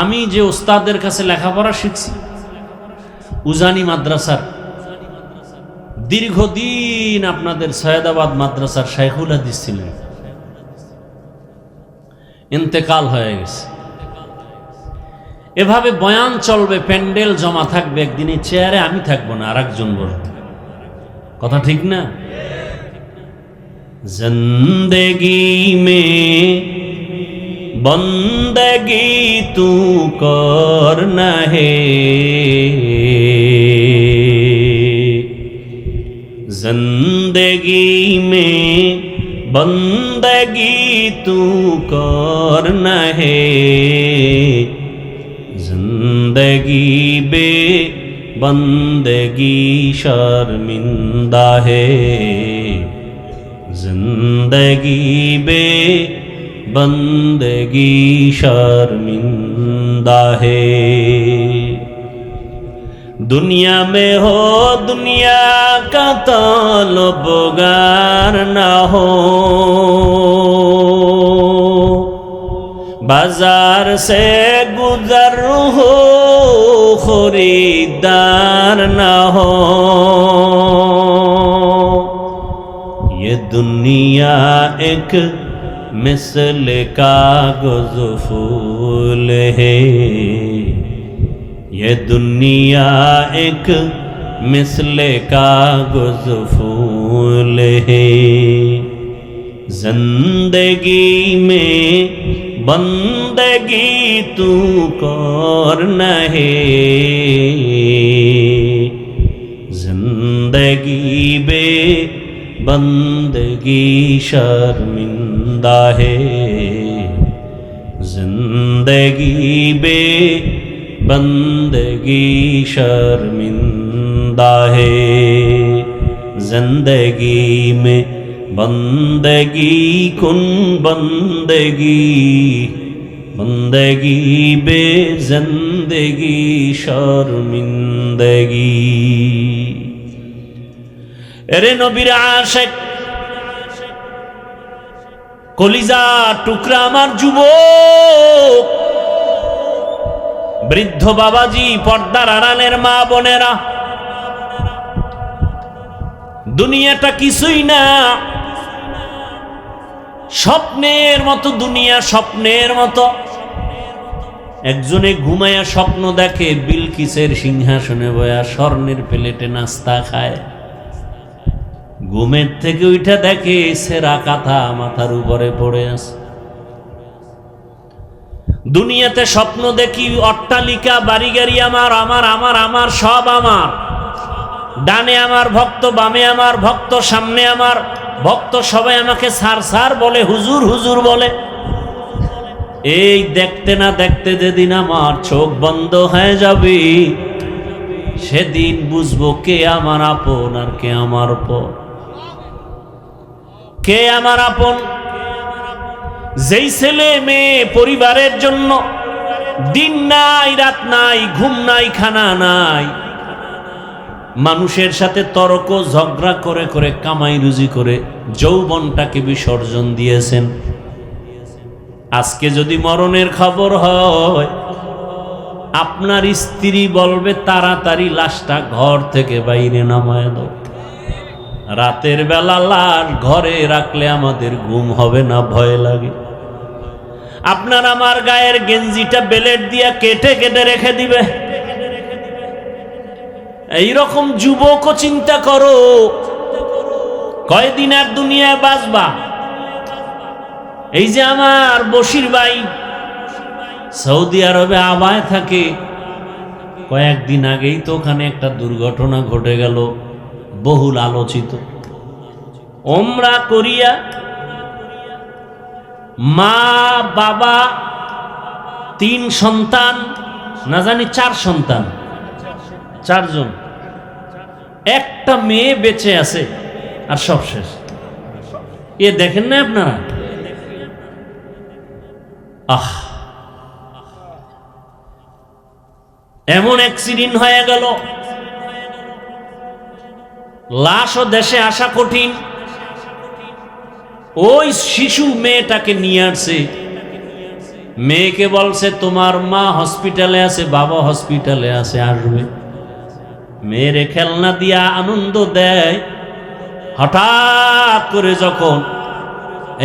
আমি যে ওস্তাদের কাছে লেখাপড়া শিখছি উজানি মাদ্রাসার দীর্ঘদিন আপনাদের সৈয়দাবাদ মাদ্রাসার শাইখুল হাদিস ছিলেন ইন্তেকাল হয়ে গেছে এভাবে বয়ান চলবে প্যান্ডেল জমা থাকবে একদিনই চেয়ারে আমি থাকবো না আরেকজন বলবে কথা ঠিক না জিন্দেগি মে বন্দগি তু করনা হে जिंदगी में बंदगी तू करना है जिंदगी बे बंदगी शर्मिंदा है जिंदगी बे बंदगी शर्मिंदा है दुनिया में हो दुनिया का तलबगार ना हो बाजार से गुजर हो खरीदार ना हो ये दुनिया एक मिसल कागज़ फूल है ये दुनिया एक मिसले कागज़ फूल है जिंदगी में बंदगी तू करना है जिंदगी बे बंदगी शर्मिंदा है जिंदगी बे बंदगी शर्मिंदा है जिंदगी में बंदगी कुन बंदगी बंदगी बे जिंदगी शर्मिंदगी अरे नबीर आशिक कलिजा टुकरा आमार जुबक বৃদ্ধ বাবাজি পর্দার আড়ালের মা বোনেরা দুনিয়াটা কিছুই না স্বপ্নের মতো দুনিয়া স্বপ্নের মতো একজনে ঘুমায়া স্বপ্ন দেখে বিলকিসের সিংহাসনে বয়া স্বর্ণের প্লেটে নাস্তা খায় ঘুমের থেকে উঠা দেখে সেরা কাঁথা মাথার উপরে পড়ে আছে দুনিয়াতে স্বপ্ন দেখি অট্টালিকা বাড়ি গাড়ি আমার আমার আমার আমার সব আমার ডানে আমার ভক্ত বামে আমার ভক্ত সামনে আমার ভক্ত সবাই আমাকে সার সার বলে হুজুর হুজুর বলে এই দেখতে না দেখতে যেদিন আমার চোখ বন্ধ হয়ে যাবে সেদিন বুঝবো কে আমার আপন আর কে আমার পর কে আমার আপন যেই ছেলে মেয়ে পরিবারের জন্য দিন নাই রাত নাই ঘুম নাই খানা নাই মানুষের সাথে তর্ক ঝগড়া করে করে কামাই রুজি করে যৌবনটাকে বিসর্জন দিয়েছেন আজকে যদি মরণের খবর হয় আপনার স্ত্রী বলবে তাড়াতাড়ি লাশটা ঘর থেকে বাইরে নামায় দাও রাতের বেলা লাশ ঘরে রাখলে আমাদের ঘুম হবে না ভয় লাগে আপনার আমার গায়ের গেঞ্জিটা বেলেট দিয়া কেটে কেটে রেখে দিবে এইরকম যুবক চিন্তা করো কয়দিন আর দুনিয়ায় বাঁচবা এই যে আমার বশির ভাই সৌদি আরবে আবায় থাকে, কয়েকদিন আগেই তো ওখানে একটা দুর্ঘটনা ঘটে গেল, বহুল আলোচিত। ওমরা করিয়া মা বাবা 3 সন্তান, না জানি 4 সন্তান, 4 জন, একটা মেয়ে বেঁচে আছে আর সব শেষ। এ দেখেন না আপনারা? এমন অ্যাক্সিডেন্ট হয়ে গেল, লাশও দেশে আসা কঠিন। ওই শিশু মেয়েটাকে নিয়ে আসছে, মেয়েকে বলছে তোমার মা হসপিটালে আছে, বাবা হসপিটালে আছে, আসবে। মেয়েরে খেলনা দিয়া আনন্দ দেয়। হঠাৎ করে যখন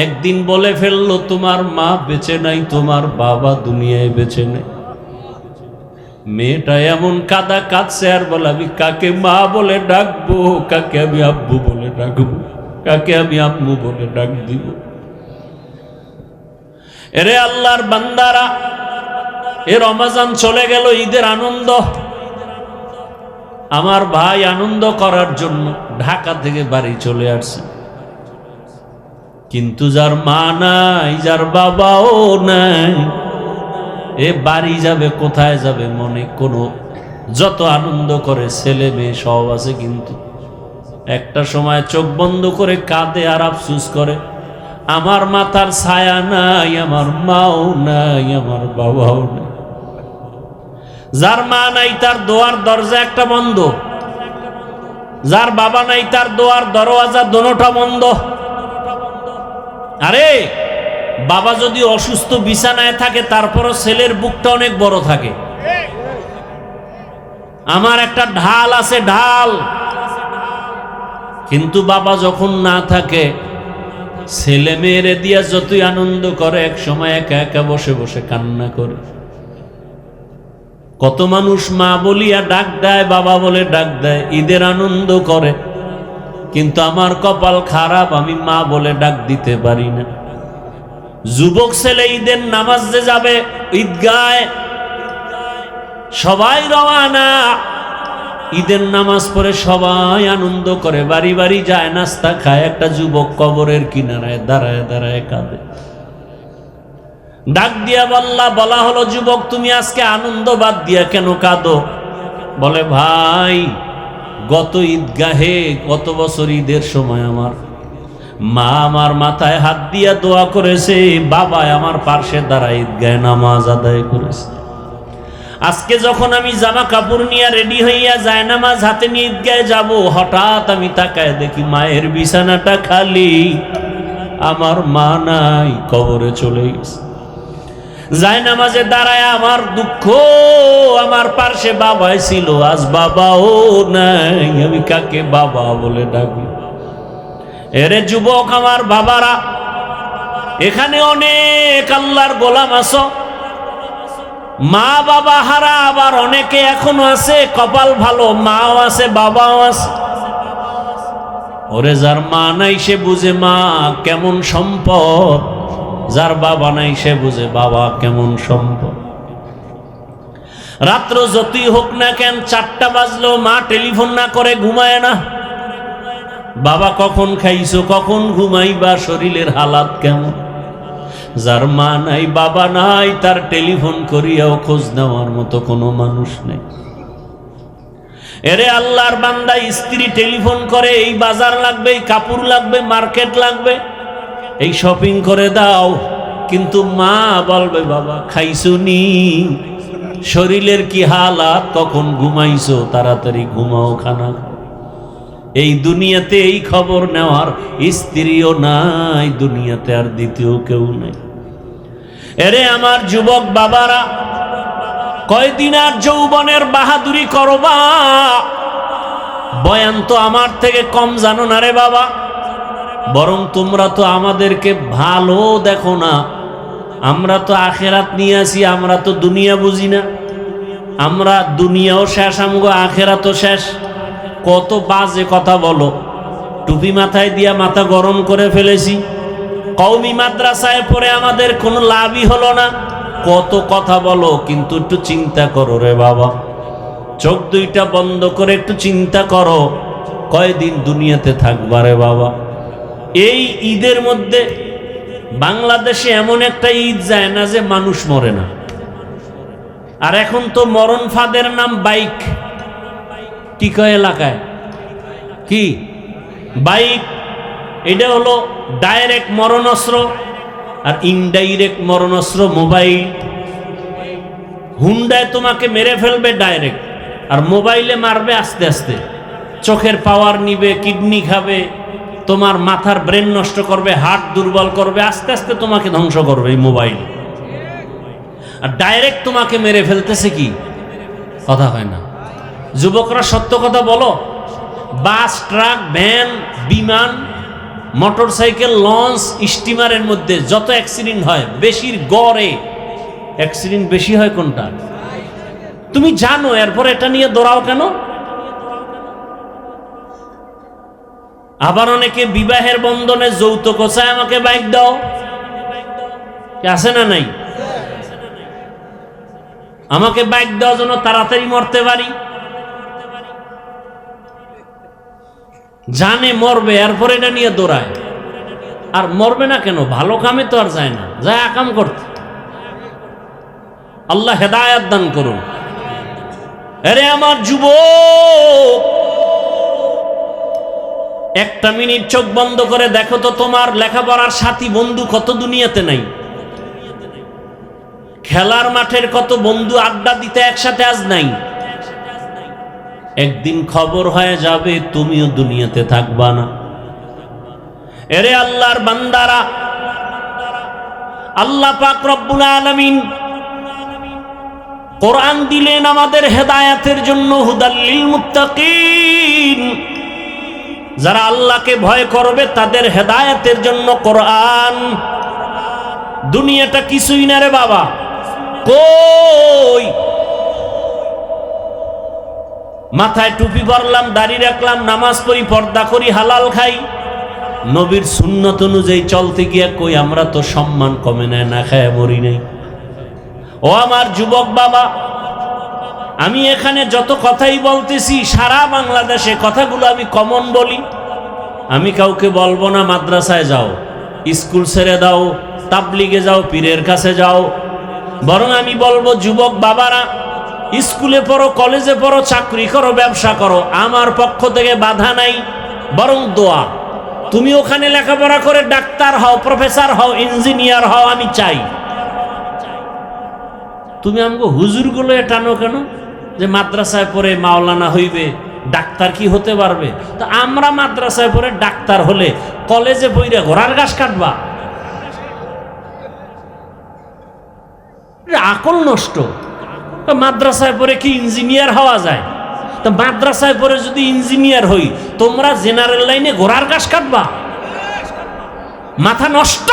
একদিন বলে ফেললো তোমার মা বেঁচে নাই, তোমার বাবা দুনিয়ায় বেঁচে নেই, মেয়েটা এমন কাঁদা কাঁদছে আর বলে আমি কাকে মা বলে ডাকবো, কাকে আমি আব্বু বলে ডাকবো, কাকে আমি আম্মু বলে ডাক দিব। এরে আল্লাহর বান্দারা, এ রমজান চলে গেল, ঈদের আনন্দ। আমার ভাই আনন্দ করার জন্য ঢাকা থেকে বাড়ি চলে আসছে, কিন্তু যার মা নাই, যার বাবাও নাই, এ বাড়ি যাবে কোথায় যাবে? মনে কোনো, যত আনন্দ করে ছেলে মেয়ে সব আছে, কিন্তু একটা সময় চোখ বন্ধ করে কাঁদে আর আফসুস করে, আমার মাথার ছায়া নাই, আমার মাও নাই, আমার বাবাও নাই। যার মা নাই তার দোয়ার দরজা একটা বন্ধ, যার বাবা নাই তার দোয়ার দরওয়াজা দোনোটা বন্ধ। আরে বাবা যদি অসুস্থ বিছানায় থাকে, তারপরও ছেলের বুকটা অনেক বড় থাকে। আমার একটা ঢাল আছে, ঢাল, কিন্তু বাবা যখন না থাকে, ছেলে মেয়েরে দিয়া যতই আনন্দ করে, এক সময় একা একা বসে বসে কান্না করে। কত মানুষ মা বলিয়া ডাক দেয়, বাবা বলে ডাক দেয়, ঈদের আনন্দ করে, কিন্তু আমার কপাল খারাপ, আমি মা বলে ডাক দিতে পারি না। যুবক ছেলে ঈদের নামাজ যে যাবে ঈদগায়, সবাই রওয়ানা, ঈদের নামাজ পড়ে সবাই আনন্দ করে, বাড়ি বাড়ি যায়, নাস্তা খায়। একটা যুবক কবরের কিনারায় দাঁড়ায় দাঁড়ায় কাঁদে। ডাক দিয়া বলা হলো, যুবক তুমি আজকে আনন্দ বাদ দিয়া কেন কাঁদো? বলে ভাই, গত ঈদগাহে গত বছর ঈদের সময় আমার মা আমার মাথায় হাত দিয়া দোয়া করেছে, বাবা আমার পাশে দাঁড়ায় ঈদগাহে নামাজ আদায় করেছে। আজকে যখন আমি জামা কাপড় নিয়ে রেডি হইয়া যায় নামাজ হাতে নিয়ে ঈদগাহে যাব, হঠাৎ আমি তাকায় দেখি মায়ের বিছানাটা খালি, আমার মা নাই, কবরে চলে গেছে। যায় নামাজে দাঁড়ায় আমার দুঃখ, আমার পাশে বাবাই ছিল, আজ বাবাও নাই, আমি কাকে বাবা বলে ডাকি? এরে যুবক আমার বাবারা, এখানে অনেক আল্লাহর গোলাম আছো, মা বাবা হারা, আবার অনেকে এখনো আছে, কপাল ভালো, মাও আছে বাবাও আছে। ওরে যার মা নাই সে বুঝে মা কেমন সম্পদ, যার বাবা নাই সে বুঝে বাবা কেমন সম্পদ। রাত্র যতই হোক না কেন, 4টা বাজলো মা টেলিফোন না করে ঘুমায় না। বাবা কখন খাইছো, কখন ঘুমাইবা, শরীরের হালাত কেমন? যার মা নাই বাবা নাই, তার টেলিফোন করিয়াও খোঁজ নেওয়ার মতো কোনো মানুষ নেই। এরে আল্লাহর বান্দা, স্ত্রী টেলিফোন করে, এই বাজার লাগবে, এই কাপড় লাগবে, মার্কেট লাগবে, এই শপিং করে দাও, কিন্তু মা বলবে বাবা খাইছো নি, শরীরের কি হালাত, কখন ঘুমাইছো, তাড়াতাড়ি ঘুমাও, খানা। এই দুনিয়াতে এই খবর নেওয়ার স্ত্রীও নাই, দুনিয়াতে আর দ্বিতীয় কেউ নাই। এরে আমার যুবক বাবারা, কয়দিন আর যৌবনের বাহাদুরি করবা? বয়ান তো আমার থেকে কম জানো না রে বাবা, বরং তোমরা তো আমাদেরকে ভালো দেখো না। আমরা তো আখেরাত নিয়ে আসি, আমরা তো দুনিয়া বুঝি না। আমরা দুনিয়াও শেষ, আমগো আখেরাতও শেষ। কত বাজে কথা বলো, টুপি মাথায় দিয়া মাথা গরম করে ফেলেছি, কওমি মাদ্রাসায় পড়ে আমাদের কোনো লাভই হলো না। কত কথা বলো, কিন্তু একটু চিন্তা করো রে বাবা, চোখ দুইটা বন্ধ করে একটু চিন্তা করো, কয়দিন দুনিয়াতে থাকবা রে বাবা। এই ঈদের মধ্যে বাংলাদেশে এমন একটা ঈদ যায় না যে মানুষ মরে না। আর এখন তো মরণ ফাঁদের নাম বাইক। কি কয় এলাকায়? কি বাইক? এটা হলো ডাইরেক্ট মরণাস্ত্র, আর ইনডাইরেক্ট মরণাস্ত্র মোবাইল। হুন্ডায় তোমাকে মেরে ফেলবে ডাইরেক্ট, আর মোবাইলে মারবে আস্তে আস্তে। চোখের পাওয়ার নিবে, কিডনি খাবে, তোমার মাথার ব্রেন নষ্ট করবে, হার্ট দুর্বল করবে, আস্তে আস্তে তোমাকে ধ্বংস করবে এই মোবাইল। আর ডাইরেক্ট তোমাকে মেরে ফেলতেছে কি? কথা হয় না। যুবকরা সত্য কথা বলো, বাস, ট্রাক, ভ্যান, বিমান, মোটর সাইকেল, লঞ্চ, স্টিমারের মধ্যে যত অ্যাক্সিডেন্ট হয়, বেশির গড়ে অ্যাক্সিডেন্ট বেশি হয় কোনটা? তুমি জানো, এরপর এটা নিয়ে দৌড়াও কেন? আবার অনেকে বিবাহের বন্ধনে যৌতুক চায়, আমাকে বাইক দাও, আছে না নাই? আমাকে বাইক দাও যেন তাড়াতাড়ি মরতে পারি। জানে মরবে, এরপর এটা নিয়ে দৌড়ায়। আর মরবে না কেন? ভালো কামে তো আর যায় না, যায় আকাম করতে। আল্লাহ হেদায়াত দান করুন। আরে আমার যুবক, একটা মিনিট চোখ বন্ধ করে দেখো তো, তোমার লেখাপড়ার সাথী বন্ধু কত দুনিয়াতে নাই? খেলার মাঠের কত বন্ধু আড্ডা দিতে একসাথে আজ নাই? একদিন খবর হয়ে যাবে, তুমিও দুনিয়াতে থাকবা না। এরে আল্লাহর বান্দারা, আল্লাহ পাক রব্বুল আলামিন কোরআন দিলেন আমাদের হেদায়েতের জন্য, হুদাল লিল মুত্তাকিন। যারা আল্লাহকে ভয় করবে তাদের হেদায়েতের জন্য কোরআন। দুনিয়াটা কিছুই না রে বাবা। কই মাথায় টুপি পরলাম, দাড়ি রাখলাম, নামাজ পড়ি, পর্দা করি, হালাল খাই, নবীর সুন্নত অনুযায়ী চলতে গিয়া কই আমরা তো সম্মান কমে নেয় না খায় মরি নাই। ও আমার যুবক বাবা, আমি এখানে যত কথাই বলতেছি, সারা বাংলাদেশে কথাগুলো আমি কমন বলি। আমি কাউকে বলবো না মাদ্রাসায় যাও, স্কুল ছেড়ে দাও, তাবলিগে যাও, পীরের কাছে যাও। বরং আমি বলবো, যুবক বাবারা, স্কুলে পড়ো, কলেজে পড়ো, চাকরি করো, ব্যবসা করো, আমার পক্ষ থেকে বাধা নাই, বরং দোয়া। তুমি ওখানে লেখাপড়া করে ডাক্তার হও, প্রফেসর হও, ইঞ্জিনিয়ার হও, আমি চাই। তুমি আমাকে হুজুরগুলো টানো কেন যে মাদ্রাসায় পড়ে মাওলানা হইবে, ডাক্তার কি হতে পারবে? তো আমরা মাদ্রাসায় পড়ে ডাক্তার হলে কলেজে পড়ে ঘোড়ার ঘাস কাটবা? আকল নষ্ট। মাদ্রাসায় পড়ে কি ইঞ্জিনিয়ার হওয়া যায়? তো মাদ্রাসায় পড়ে যদি ইঞ্জিনিয়ার হই, তোমরা জেনারেল লাইনে ঘোড়ার ঘাস কাটবা? মাথা নষ্ট।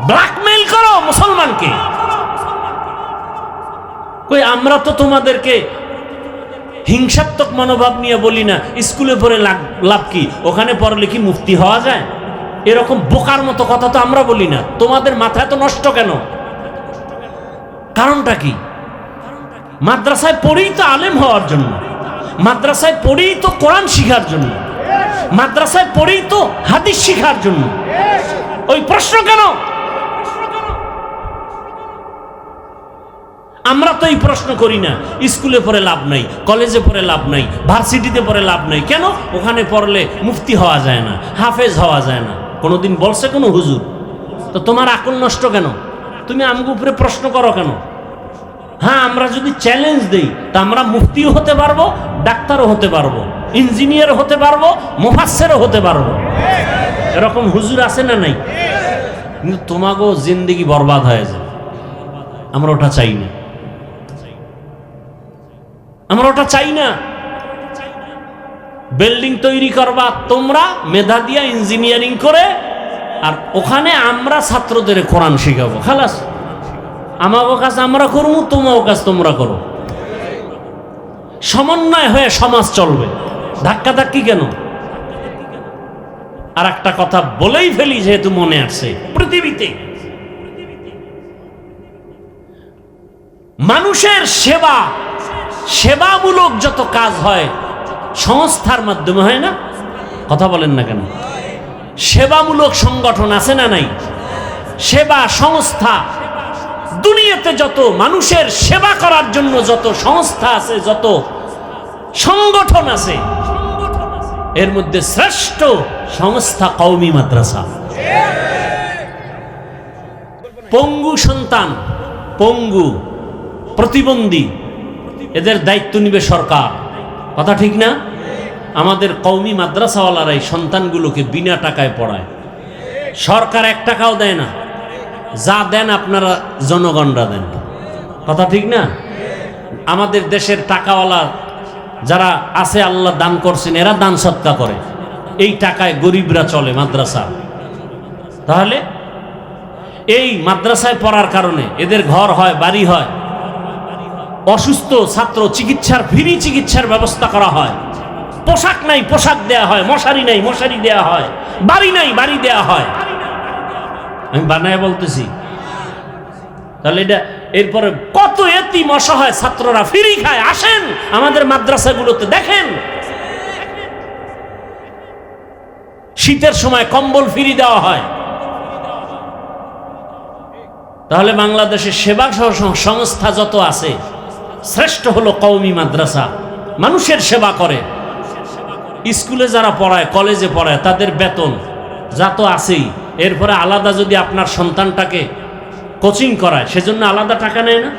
ব্ল্যাকমেইল করো মুসলমানকে। কই আমরা তো তোমাদেরকে হিংসাত্মক মনোভাব নিয়ে বলি না, স্কুলে পড়ে লাভ কি, ওখানে পড়লে কি মুফতি হওয়া যায়? এরকম বোকার মতো কথা তো আমরা বলি না। তোমাদের মাথায় তো নষ্ট কেন? কারণটা কি? মাদ্রাসায় পড়েই তো আলেম হওয়ার জন্য, মাদ্রাসায় পড়েই তো কোরআন শিখার জন্য, মাদ্রাসায় পড়েই তো হাদিস শিখার জন্য। ওই প্রশ্ন কেন? আমরা তো এই প্রশ্ন করি না। স্কুলে পড়ে লাভ নাই, কলেজে পড়ে লাভ নাই, ভার্সিটিতে পড়ে লাভ নাই। কেন? ওখানে পড়লে মুফতি হওয়া যায় না, হাফেজ হওয়া যায় না। কোনোদিন বলছে কোনো হুজুর? তো তোমার আকল নষ্ট কেন? তুমি আমগো উপরে প্রশ্ন করো কেন? হ্যাঁ, আমরা যদি চ্যালেঞ্জ দেই তা আমরা মুফতিও হতে পারবো, ডাক্তারও হতে পারবো, ইঞ্জিনিয়ারও হতে পারবো, মুফাসসিরও হতে পারবো। এরকম হুজুর আছে না নাই? কিন্তু তোমাগো জিন্দেগি বরবাদ হয়ে যায়। আমরা ওটা চাই না, আমরা ওটা চাই না। বিল্ডিং তৈরি করবা তোমরা মেধা দিয়া, ইঞ্জিনিয়ারিং করে, আর ওখানে আমরা ছাত্রদের কোরআন শিখাবো। খালাস, আমাগো কাজ আমরা করবো, তোমাও কাজ তোমরা করো। সমন্বয় হয়ে সমাজ চলবে। ধাক্কা ধাক্কি কেন? আর একটা কথা বলেই ফেলি যেহেতু মনে আসছে, পৃথিবীতে মানুষের সেবামূলক যত কাজ হয় সংস্থার মাধ্যমে হয় না? কথা বলেন না কেন? সেবামূলক সংগঠন আছে না নাই? সেবা সংস্থা, দুনিয়াতে যত মানুষের সেবা করার জন্য যত সংস্থা আছে, যত সংগঠন আছে, এর মধ্যে শ্রেষ্ঠ সংস্থা কওমি মাদ্রাসা। পঙ্গু সন্তান, পঙ্গু, প্রতিবন্ধী, এদের দায়িত্ব নিবে সরকার। কথা ঠিক না? আমাদের কওমি মাদ্রাসাওয়ালারাই সন্তানগুলোকে বিনা টাকায় পড়ায়, সরকার 1 টাকাও দেয় না। যা দেন আপনারা জনগণরা দেন। কথা ঠিক না? আমাদের দেশের টাকাওয়ালা যারা আছে, আল্লাহ দান করছেন, এরা দান সৎকা করে, এই টাকায় গরিবরা চলে মাদ্রাসা। তাহলে এই মাদ্রাসায় পড়ার কারণে এদের ঘর হয়, বাড়ি হয়, অসুস্থ ছাত্র চিকিৎসার ফ্রি চিকিৎসার ব্যবস্থা করা হয়, পোশাক নাই পোশাক দেয়া হয়, মশারি নাই মশারি দেয়া হয়, বাড়ি নাই বাড়ি দেয়া হয়। আমি বানায় বলতেছি। তাহলে এটা এরপরে কত এতিম অসহায় ছাত্ররা ফ্রি খায়। আসেন আমাদের মাদ্রাসাগুলোতে দেখেন, শীতের সময় কম্বল ফ্রি দেওয়া হয়। তাহলে বাংলাদেশের সেবা সংস্থা যত আছে, শ্রেষ্ঠ হলো কওমি মাদ্রাসা। মানুষের সেবা করে। স্কুলে যারা পড়ায়, কলেজে পড়ায়, তাদের বেতন যা তো আছেই, এরপরে আলাদা যদি আপনার সন্তানটাকে কোচিং করায়, সেজন্য আলাদা টাকা নেয় না।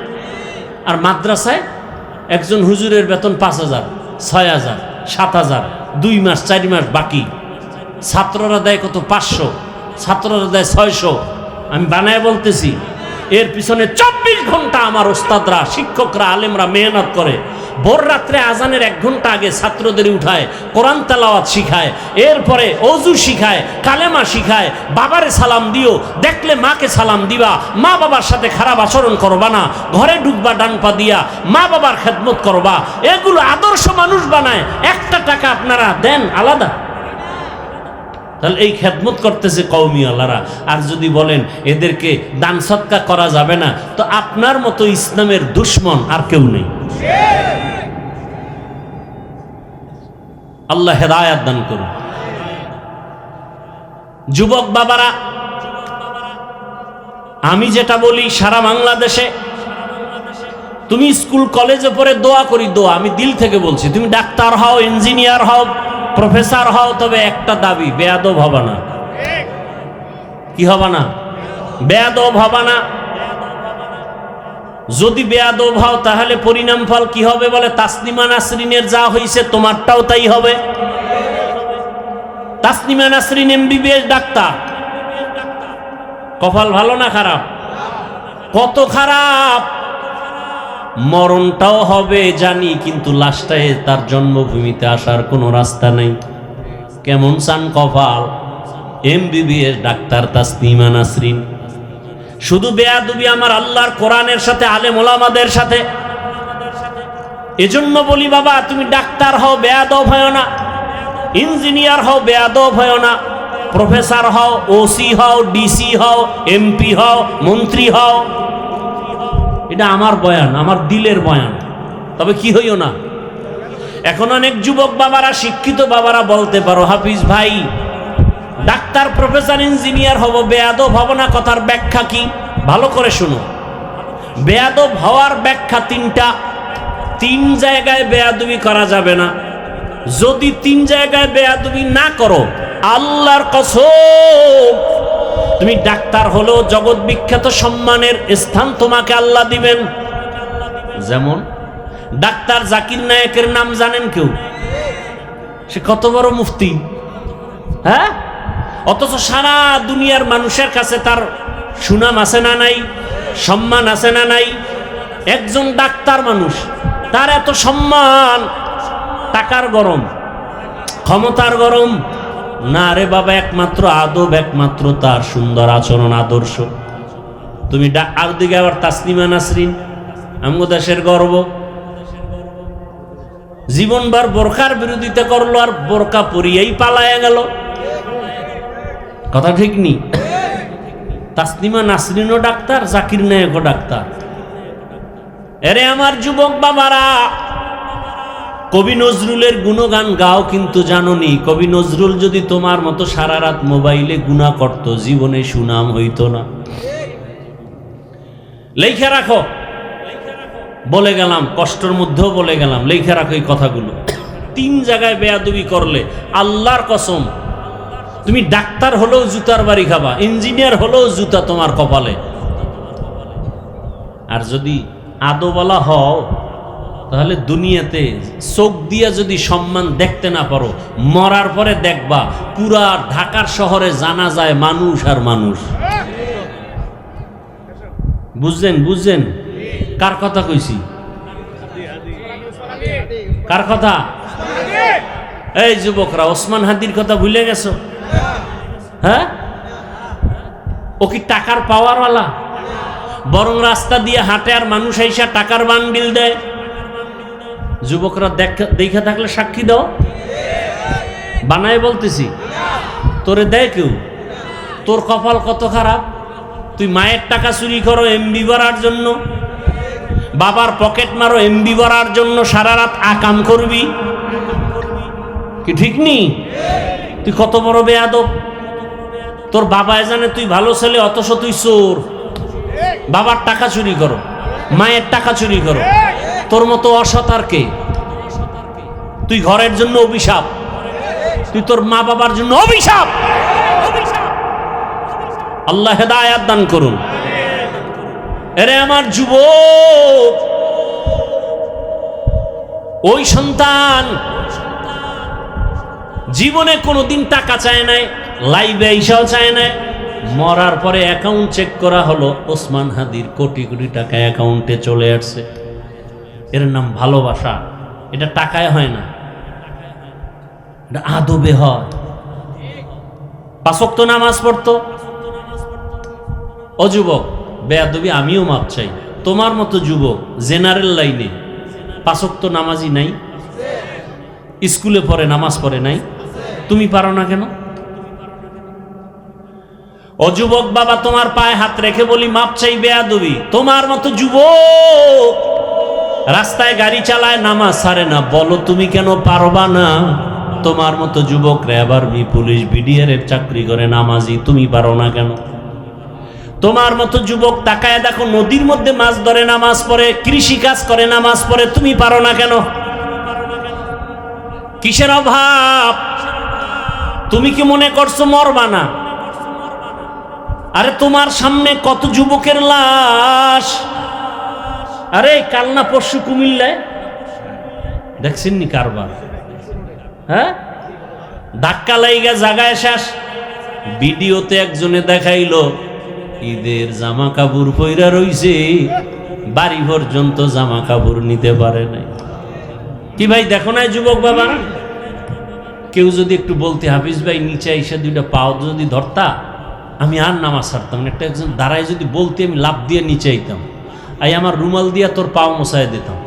আর মাদ্রাসায় একজন হুজুরের বেতন 5,000, 6,000, 7,000, 2 মাস 4 মাস বাকি। ছাত্ররা দেয় কত? 500, ছাত্ররা দেয় 600। আমি বানায় বলতেছি। এর পিছনে 24 ঘন্টা আমার ওস্তাদরা, শিক্ষকরা, আলেমরা মেহনত করে। ভোর রাত্রে আজানের 1 ঘন্টা আগে ছাত্রদের উঠায়, কোরআন তেলাওয়াত শিখায়, এরপরে অজু শিখায়, কালেমা শিখায়, বাবারে সালাম দিও, দেখলে মাকে সালাম দিবা, মা বাবার সাথে খারাপ আচরণ করবা না, ঘরে ঢুকবা ডান পা দিয়া, মা বাবার খেদমত করবা। এগুলো আদর্শ মানুষ বানায়। 1 টাকা আপনারা দেন আলাদা। তাহলে এই খেদমত করতেছে কওমি আল্লাহরা। আর যদি বলেন এদেরকে দান সৎকা করা যাবে না, তো আপনার মতো ইসলামের দুশ্মন আর কেউ নেই। আল্লাহ হেদায়াত দান করুন। যুবক বাবারা, আমি যেটা বলি, সারা বাংলাদেশে তুমি স্কুল কলেজে পড়ে দোয়া করি, দোয়া আমি দিল থেকে বলছি, তুমি ডাক্তার হও, ইঞ্জিনিয়ার হও, প্রফেসর হও, তবে একটা দাবি, বেয়াদব হবা না। কি হবা না? বেয়াদব হবা না। যদি বেয়াদব হও তাহলে পরিণাম ফল কি হবে বলে? তাসনিমা নাসরিনের যা হয়েছে তোমারটাও তাই হবে। তাসনিমা নাসরিন MBBS ডাক্তার, কপাল ভালো না খারাপ? কত খারাপ! মরণটাও হবে জানি, কিন্তু লাশটায় তার জন্মভূমিতে আসার কোনো রাস্তা নেই। কেমন চান কপাল! MBBS doctor Tasnima Nasrin. শুধু বেয়াদবি আমার আল্লাহর কোরআনের সাথে, আলেম ওলামাদের সাথে। এজন্য বলি বাবা, তুমি ডাক্তার হও, বেয়াদব হয় না। ইঞ্জিনিয়ার হও, বেয়াদব হয় না। প্রফেসর হও, OC হও, DC হও, MP হও, মন্ত্রী হও। এটা আমার বয়ান, আমার দিলের বয়ান। তবে কি হইও না। এখন অনেক যুবক বাবারা, শিক্ষিত বাবারা বলতে পারো, হাফিজ ভাই ডাক্তার, প্রফেসর, ইঞ্জিনিয়ার হব, বেয়াদব হব না। কথার ব্যাখ্যা কি? ভালো করে শুনো। বেয়াদব হওয়ার ব্যাখ্যা 3টা। 3 জায়গায় বেয়াদবি করা যাবে না। যদি 3 জায়গায় বেয়াদবি না করো, আল্লাহর কসম, তুমি ডাক্তার হলো জগৎ বিখ্যাত সম্মানের স্থান তোমাকে আল্লাহ দিবেন। যেমন ডাক্তার জাকির নায়েকের নাম জানেন কেউ? সে কত বড় মুফতি, হ্যাঁ? অথচ সারা দুনিয়ার মানুষের কাছে তার সুনাম আছে না নাই? সম্মান আছে না নাই? একজন ডাক্তার মানুষ, তার এত সম্মান, টাকার গরম, ক্ষমতার গরম না রে বাবা। একমাত্র আদব, একমাত্র তার সুন্দর আচরণ, আদর্শ। তুমি আর দিকে আবার তাসনিমা নাসরিন, আমগো দেশের গর্ব, জীবনভর বোরকার বিরোধিতা করলো, আর বোরকা পরিয়েই পালায়া গেল। কথা ঠিক নি? তাসলিমা নাসরিনও ডাক্তার, জাকির নায়েকও ডাক্তার। এরে আমার যুবক বাবারা, কবি নজরুলের গুণগান গাও, কিন্তু জানোনি কবি নজরুল যদি তোমার মতো সারা রাত মোবাইলে গুনাহ করত, জীবনে সুনাম হইতো না। লেখা রাখো, বলে গেলাম, কষ্টের মধ্যেও বলে গেলাম, লেখা রাখো এই কথাগুলো। 3 জায়গায় বেয়াদবি করলে আল্লাহর কসম, তুমি ডাক্তার হলেও জুতার বাড়ি খাবা, ইঞ্জিনিয়ার হলেও জুতা তোমার কপালে। আর যদি আদোওয়ালা হও, তাহলে দুনিয়াতে চোখ দিয়া যদি সম্মান দেখতে না পারো, মরার পরে দেখবা পুরা ঢাকার শহরে জানা যায় মানুষ আর মানুষ। বুঝছেন? বুঝছেন কার কথা কইছি? কার কথা? এই যুবকরা, ওসমান হাদির কথা ভুলে গেছো? হ্যাঁ, ও কি টাকার পাওয়ারওয়ালা? বরং রাস্তা দিয়ে হাঁটে আর মানুষ আইসা টাকার বান্ডিল দেয়। যুবকরা দেখা থাকলে সাক্ষী দাও, বানায় বলতেছি। তোরে দেয় কেউ? তোর কপাল কত খারাপ, তুই মায়ের টাকা চুরি করো এমবি ভরার জন্য, বাবার পকেট মারো এমবি ভরার জন্য, সারা রাত আকাম করবি, কি ঠিক নি? তুই কত বড় বেয়াদব। তোর বাবায় জানে তুই ভালো ছেলে, অথচ তুই চোর। বাবার টাকা চুরি করো, মায়ের টাকা চুরি করো, তোর মতো অসৎ আর কে? তুই ঘরের জন্য অভিশাপ, তুই তোর মা বাবার জন্য অভিশাপ। আল্লাহ হেদায়েত দান করুন। এরে আমার যুবক, ওই সন্তান জীবনে কোনোদিন টাকা চায় নাই, লাইভে আইসাও চায় নাই, মরার পরে অ্যাকাউন্ট চেক করা হলো, ওসমান হাদির কোটি কোটি টাকা অ্যাকাউন্টে চলে আসছে। এর নাম ভালোবাসা। এটা টাকায় হয় না, এটা আদবে হয়। 5 ওয়াক্ত নামাজ পড়তো। ও যুবক, বেয়াদবি আমিও মাপ চাই। তোমার মতো যুবক জেনারেল লাইনে 5 ওয়াক্ত নামাজি নাই, স্কুলে পড়ে নামাজ পড়ে নাই, তুমি পারো না কেন? ও যুবক বাবা, তোমার পায়ে হাত রেখে বলি, মাপ চাই বেয়াদবি। তোমার মতো যুবক রাস্তায় গাড়ি চালায়, নামাজ ছাড়ে না, বলো তুমি কেন পারবা না? তোমার মতো যুবক র্যাব, আর্মি, পুলিশ, বিডিআর এর চাকরি করে, নামাজি, তুমি পারো না কেন? তোমার মতো যুবক তাকায় দেখো, নদীর মধ্যে মাছ ধরে, নামাজ পড়ে, কৃষি কাজ করে, নামাজ পড়ে, তুমি পারো না কেন? কিসের অভাব? তুমি কি মনে করছো মরবা না? আরে তোমার সামনে কত যুবকের লাশ। আরে কাল না পরশু কুমিল্লায় দেখছেন নি কারবার? হ্যাঁ, ধাক্কা লাইগা জায়গায় শেষ। ভিডিওতে একজনে দেখাইলো ঈদের জামা কাপড় পইরা রইছে, বাড়ি পর্যন্ত জামা কাপড় নিতে পারে নাই। কি ভাই দেখো না যুবক বাবা? কেউ যদি একটু বলতে, হাফিজ ভাই নিচে এসে 2টা পাও যদি ধরতা, আমি আর নামাজ ছাড়তাম না। একজন দাঁড়ায় যদি বলতে, আমি লাফ দিয়ে নিচে আইতাম, আই আমার রুমাল দিয়া তোর পাও মশায় দিতাম।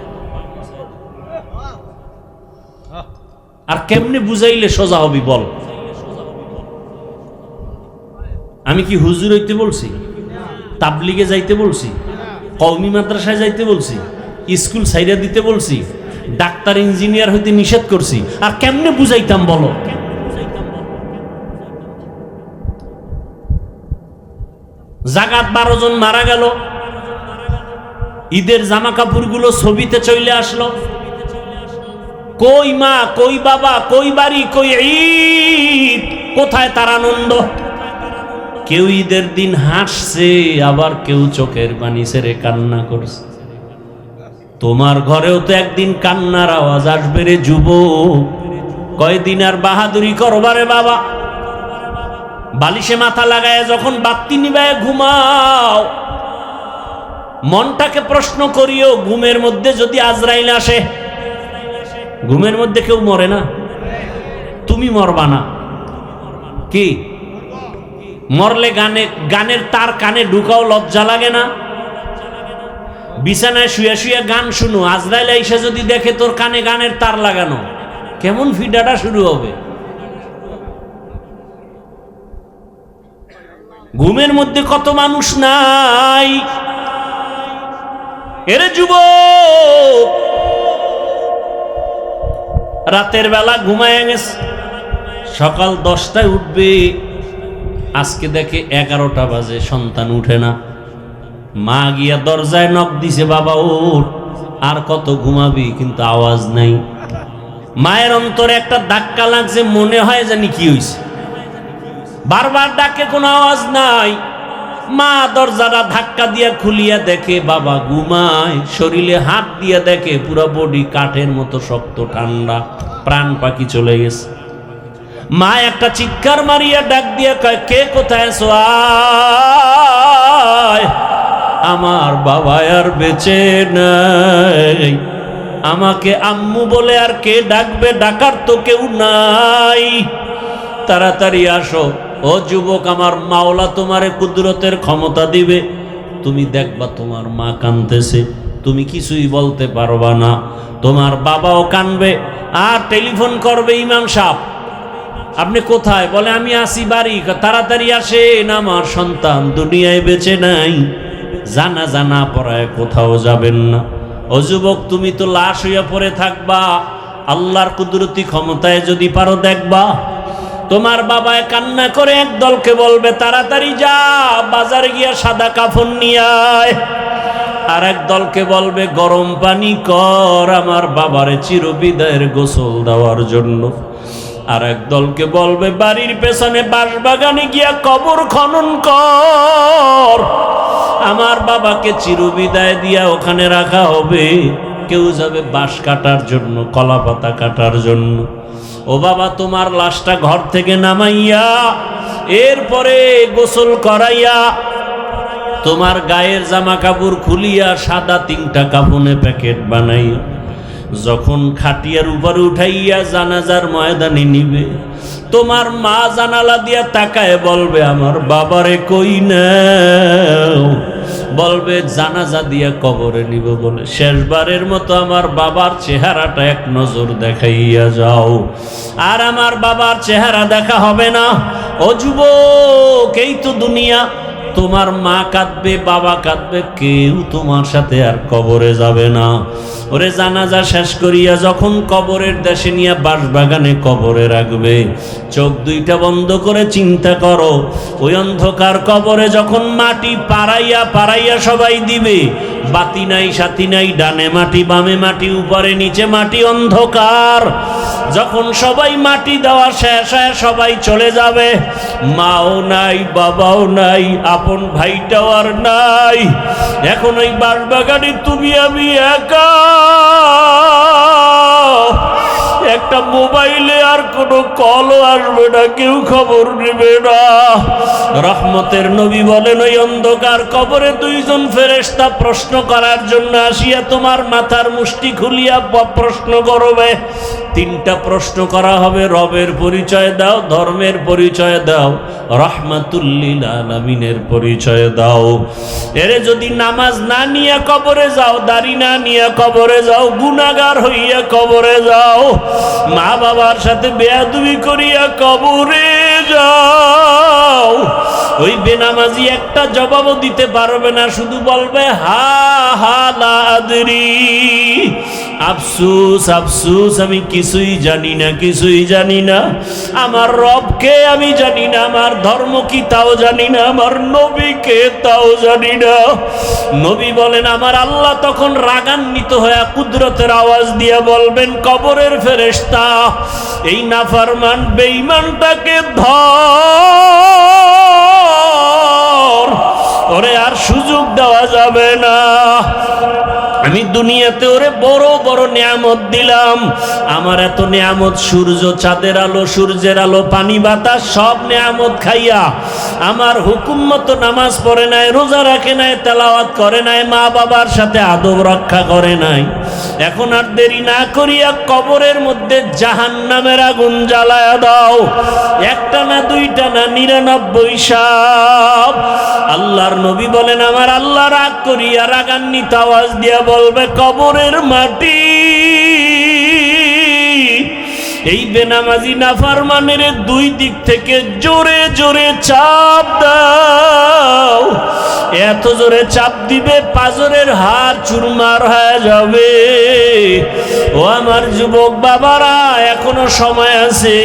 আর কেমনে বুঝাইলে সোজা হবি বল? আমি কি হুজুর হইতে বলছি? তাবলিগে যাইতে বলছি? কওমি মাদ্রাসায় যাইতে বলছি? স্কুল সাইরা দিতে বলছি? ডাক্তার ইঞ্জিনিয়ার হইতে নিষেধ করছি? আর কেমনে বুঝাইতাম বলো? জাগাত 12 জন মারা গেল, ঈদের জামা কাপড়গুলো ছবিতে চলে আসলো। কই মা, কই বাবা, কই বাড়ি, কই ঈদ? কোথায় তার আনন্দ? কেউ ঈদের দিন হাসছে, আবার কেউ চোখের পানি ছেড়ে কান্না করছে। তোমার ঘরেও তো একদিন কান্নার আওয়াজ আসবে রে যুবক। কয়দিন আর বাহাদুরি করবারে বাবা? বালিশে মাথা লাগায় যখন বাতি নিবায় ঘুমাও, মনটাকে প্রশ্ন করিও, ঘুমের মধ্যে যদি আজরাইল আসে। ঘুমের মধ্যে কেউ মরে না, তুমি মরবা না। কি মরলে গানের তার কানে ঢুকাও লজ্জা লাগে না? বিছানায় শুয়ে শুয়ে গান শুনো, আজরাইল আইসা যদি দেখে তোর কানে গানের তার লাগানো, কেমন ফিডাটা শুরু হবে? ঘুমের মধ্যে কত মানুষ নাই। এরে যুবক, রাতের বেলা ঘুমায় গেছে, সকাল 10টায় উঠবে, আজকে দেখে 11টা বাজে, সন্তান উঠে না। মা গিয়া দরজায় নক দিছে, বাবা ওঠ, আর কত ঘুমাবি, কিন্তু আওয়াজ নাই। মায়ের অন্তরে একটা ধাক্কা লাগছে, মনে হয় জানি কি হইছে, বারবার ডাকে, কোনো আওয়াজ নাই। মা দরজাটা ধাক্কা দিয়া খুলিয়া দেখে বাবা ঘুমায়, শরীরে হাত দিয়া দেখে পুরো বডি কাঠের মতো শক্ত ঠান্ডা, প্রাণ পাখি চলে গেছে। মা একটা চিৎকার মারিয়া ডাক দিয়া কয়, কে কোথায় আছো? আয়, আমার বাবা আর বেঁচে নাই, আমাকে আম্মু বলে আর কে ডাকবে, ডাকার তো কেউ নাই, তাড়াতাড়ি আসো। ও যুবক, আমার মাওলা তোমারে কুদরতের ক্ষমতা দিবে, তুমি দেখবা তোমার মা কাঁদতেছে, তুমি কিছুই বলতে পারবা না, তোমার বাবাও কাঁদবে, আর টেলিফোন করবে, ইমাম সাহেব আপনি কোথায়? বলে আমি আসি বাড়ি। তাড়াতাড়ি আসেন, আমার সন্তান দুনিয়ায় বেঁচে নাই, জানাজা না পড়ায় কোথাও যাবেন না। ও যুবক, তুমি তো লাশ হইয়া পড়ে থাকবা, আল্লাহর কুদরতি ক্ষমতায় যদি পারো দেখবা। তোমার বাবায় কান্না করে এক দলকে বলবে, তাড়াতাড়ি যা বাজারে গিয়া সাদা কাফন নিয়ে আয়, আর এক দলকে বলবে গরম পানি কর আমার বাবারে চিরবিদায়ের গোসল দেওয়ার জন্য, আর এক দলকে বলবে বাড়ির পেছনে বাঁশবাগানে গিয়া কবর খনন কর, আমার বাবাকে চিরবিদায় দিয়া ওখানে রাখা হবে। কেউ যাবে বাঁশ কাটার জন্য, কলা পাতা কাটার জন্য। ও বাবা, তোমার লাশটা ঘর থেকে নামাইয়া এরপরে গোসল করাইয়া তোমার গায়ের জামা কাপড় খুলিয়া সাদা 3টা কাফনে প্যাকেট বানাইয়া যখন খাটিয়ার উপরে উঠাইয়া জানাজার ময়দানে নিবে, তোমার মা জানালা দিয়া তাকায় বলবে, আমার বাবারে কই নাও? বলবে জানাজা দিয়া কবরে নিব বলে, শেষবারের মতো আমার বাবার চেহারাটা এক নজর দেখাইয়া যাও। আর আমার বাবার চেহারা দেখা হবে না। ও যুবক, এই তো দুনিয়া, তোমার মা কাঁদবে, বাবা কাঁদবে, কেউ তোমার সাথে আর কবরে যাবে না। ওরে জানাজা শেষ করিয়া যখন কবরের দেশে নিয়ে বাঁশবাগানে কবরে রাখবে, চোখ 2টা বন্ধ করে চিন্তা করো, ওই অন্ধকার কবরে যখন মাটি পাড়াইয়া পাড়াইয়া সবাই দিবে, বাতি নাই সাথী নাই, ডানে মাটি বামে মাটি, উপরে নিচে মাটি, অন্ধকার। যখন সবাই মাটি দেওয়া শেষ হয় সবাই চলে যাবে, মাও নাই, বাবাও নাই, আপন ভাইটাও আর নাই, এখন ওই বাঁশবাগানে তুমি আমি একা। একটা মোবাইলে আর কোনো কলও আসবে না, কেউ খবর নেবে না। রহমতের নবী বলেন, ওই অন্ধকার কবরে 2জন ফেরেশতা প্রশ্ন করার জন্য আসিয়া তোমার মাথার মুষ্টি খুলিয়া প্রশ্ন করবে। 3টা প্রশ্ন করা হবে, রবের পরিচয় দাও, ধর্মের পরিচয় দাও, রাহমাতুল লিল আলামিনের পরিচয় দাও। এরে যদি নামাজ না নিয়ে কবরে যাও, দাড়ি না নিয়ে কবরে যাও, গুনাহগার হইয়া কবরে যাও, মা বাবার সাথে বেয়াদবি করিয়া কবরে যাও, ওই বেনামাজি একটা জবাবও দিতে পারবে না, শুধু বলবে হা হা লা আদরি, আফসুস আফসুস, আমি কিছুই জানি না, কিছুই জানি না, আমার রবকে আমি জানি না, আমার ধর্ম কি তাও জানি না, আমার নবীকে তাও জানি না। নবী বলেন, আমার আল্লাহ তখন রাগান্বিত হয়ে কুদরতের আওয়াজ দিয়া বলবেন, কবরের ফেরেশতা, এই নাফরমান বেঈমানটাকে ধর, ওরে আর সুযোগ দেওয়া যাবে না। আমি দুনিয়াতে ওরে বড় বড় নিয়ামত দিলাম, আমার এত নিয়ামত, সূর্য চাঁদের আলো, সূর্যের আলো, পানি বাতাস, সব নিয়ামত খাইয়া আমার হুকুম মতো নামাজ পড়ে নাই, রোজা রাখে নাই, তেলাওয়াত করে নাই, মা বাবার সাথে আদব রক্ষা করে নাই। এখন আর দেরি না করিয়া কবরের মধ্যে জাহান্নামের আগুন জ্বালায়া দাও, 1টা না 2টা না 99 সাপ। আল্লাহর নবী বলেন, আমার আল্লাহ রাগ করিয়া রাগান্বিত আওয়াজ দিয়া বলবে, কবরের মাটি এই বেনামাজি নাফরমানের দুই দিক থেকে জোরে জোরে চাপ দাও, এত জোরে চাপ দিবে পাজরের হাড় চুরমার হয়ে যাবে। ও আমার যুবক বাবারা, এখনো সময় আছে।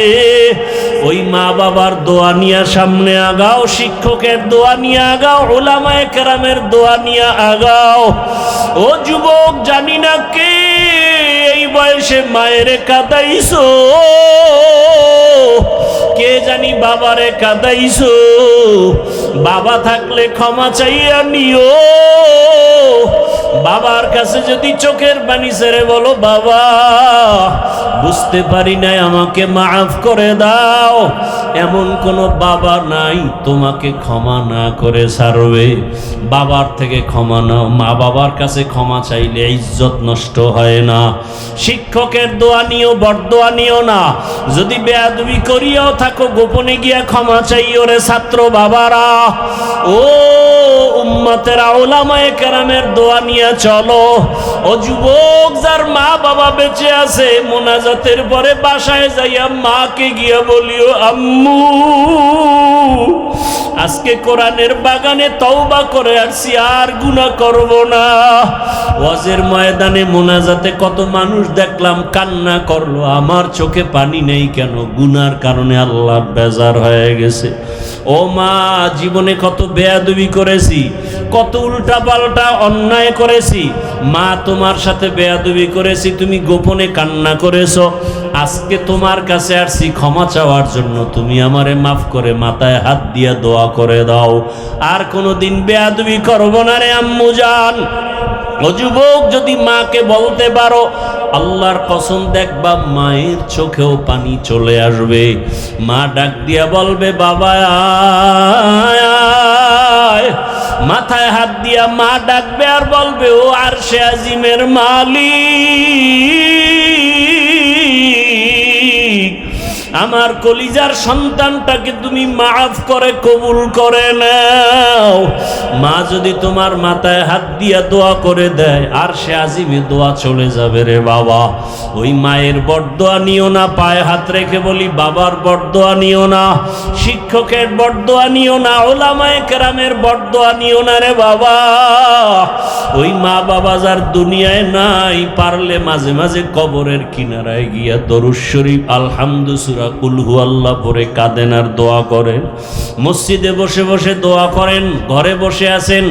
ওই মা বাবার দোয়া নিয়ে সামনে আগাও, শিক্ষকের দোয়া নিয়ে আগাও, উলামায়ে কেরামের দোয়া নিয়ে আগাও। ও যুবক, জানি না কে এই বয়সে মায়ের কাঁদাইছো, কে জানি বাবারে কাঁদাইছো। বাবা থাকলে ক্ষমা চাইয়া নিও। বাবার কাছে যদি চোখের পানি ছেড়ে বলো, বাবা বুঝতে পারি নাই, আমাকে মাফ করে দাও, এমন কোনো বাবা নাই তোমাকে ক্ষমা না করে ছাড়বে। বাবার থেকে ক্ষমা নাও, মা বাবার কাছে ক্ষমা চাইলে ইজ্জত নষ্ট হয় না। শিক্ষকের দোয়া নিও, বরদোয়া নিও না। যদি বেয়াদবি করিয়াও থাকো, গোপনে গিয়া ক্ষমা চাইও রে ছাত্র বাবারা। ও উম্মতেরা, উলামায়ে কেরামের দোয়া নিয়ে চলো। ও যুবক, যার মা বাবা বেঁচে আছে, মোনাজাতের পরে বাসায় যাইয়া মাকে গিয়া বলিও, আম্মু আজকে কোরআনের বাগানে তওবা করে আসছি, আর গুনাহ করব না। ওয়াজের ময়দানে মোনাজাতে কত মানুষ দেখলাম কান্না করলো, আমার চোখে পানি নেই কেন? গুনার কারণে আল্লাহ বেজার হয়ে গেছে। ও মা, জীবনে কত বেয়াদবি করেছি, কত উল্টা পাল্টা অন্যায় করেছি। মা, তোমার সাথে বেয়াদবি করেছি, তুমি গোপনে কান্না করেছো। আজকে তোমার কাছে আসছি ক্ষমা চাওয়ার জন্য, তুমি আমারে মাফ করে মাথায় হাত দিয়া দোয়া করে দাও। আর কোনোদিন বেয়াদবি করব না রে আম্মু জান। ও যুবক, যদি মাকে বলতে পারো, আল্লাহর কসম দেখবা মায়ের চোখেও পানি চলে আসবে। মা ডাক দিয়া বলবে, বাবা আয়। মাথায় হাত দিয়া মা ডাকবে আর বলবে, ও আরশে আজিমের মালিক, আমার কলিজার সন্তানটাকে তুমি মাফ করে কবুল করে নাও। মা যদি তোমার মাথায় হাত দিয়া দোয়া করে দেয়, আর সে আজিমে দোয়া চলে যাবে রে বাবা। ওই মায়ের বরদোয়া নিও না। পায়ে হাত রেখে বলি, বাবার বরদোয়া নিও না, শিক্ষকের বরদোয়া নিও না, উলামায়ে কেরামের বরদোয়া নিও না রে বাবা। ওই মা বাবা যার দুনিয়ায় নাই, পারলে মাঝে মাঝে কবরের কিনারায় গিয়া দরুদ শরীফ, আলহামদু সূরা কুল হুয়াল্লাহ পড়ে কাঁদেন আর দোয়া করেন। মসজিদে বসে বসে দোয়া করেন, ঘরে বসে আছেন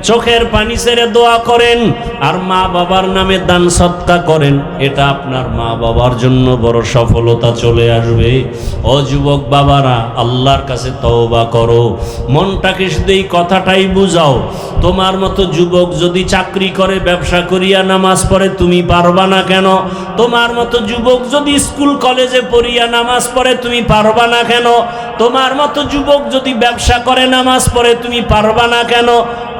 চোখের পানি ছেড়ে দোয়া করেন, আর মা বাবার নামে দান সদকা করেন। এটা আপনার মা বাবার জন্য বড় সফলতা চলে আসবে। ও যুবক বাবারা, আল্লাহর কাছে তওবা করো, মনটাকে শুধু এই কথাটাই বুঝাও। তোমার মতো যুবক যদি চাকরি করে, ব্যবসা করিয়া নামাজ পড়ে, তুমি পারবা না কেন? তোমার মতো যুবক যদি স্কুল কলেজে পড়িয়া নামাজ পড়ে, তুমি পারবা না কেন? তোমার মতো যুবক যদি ব্যবসা করে, নামাজ পড়ে, তুমি পারবা না কেন?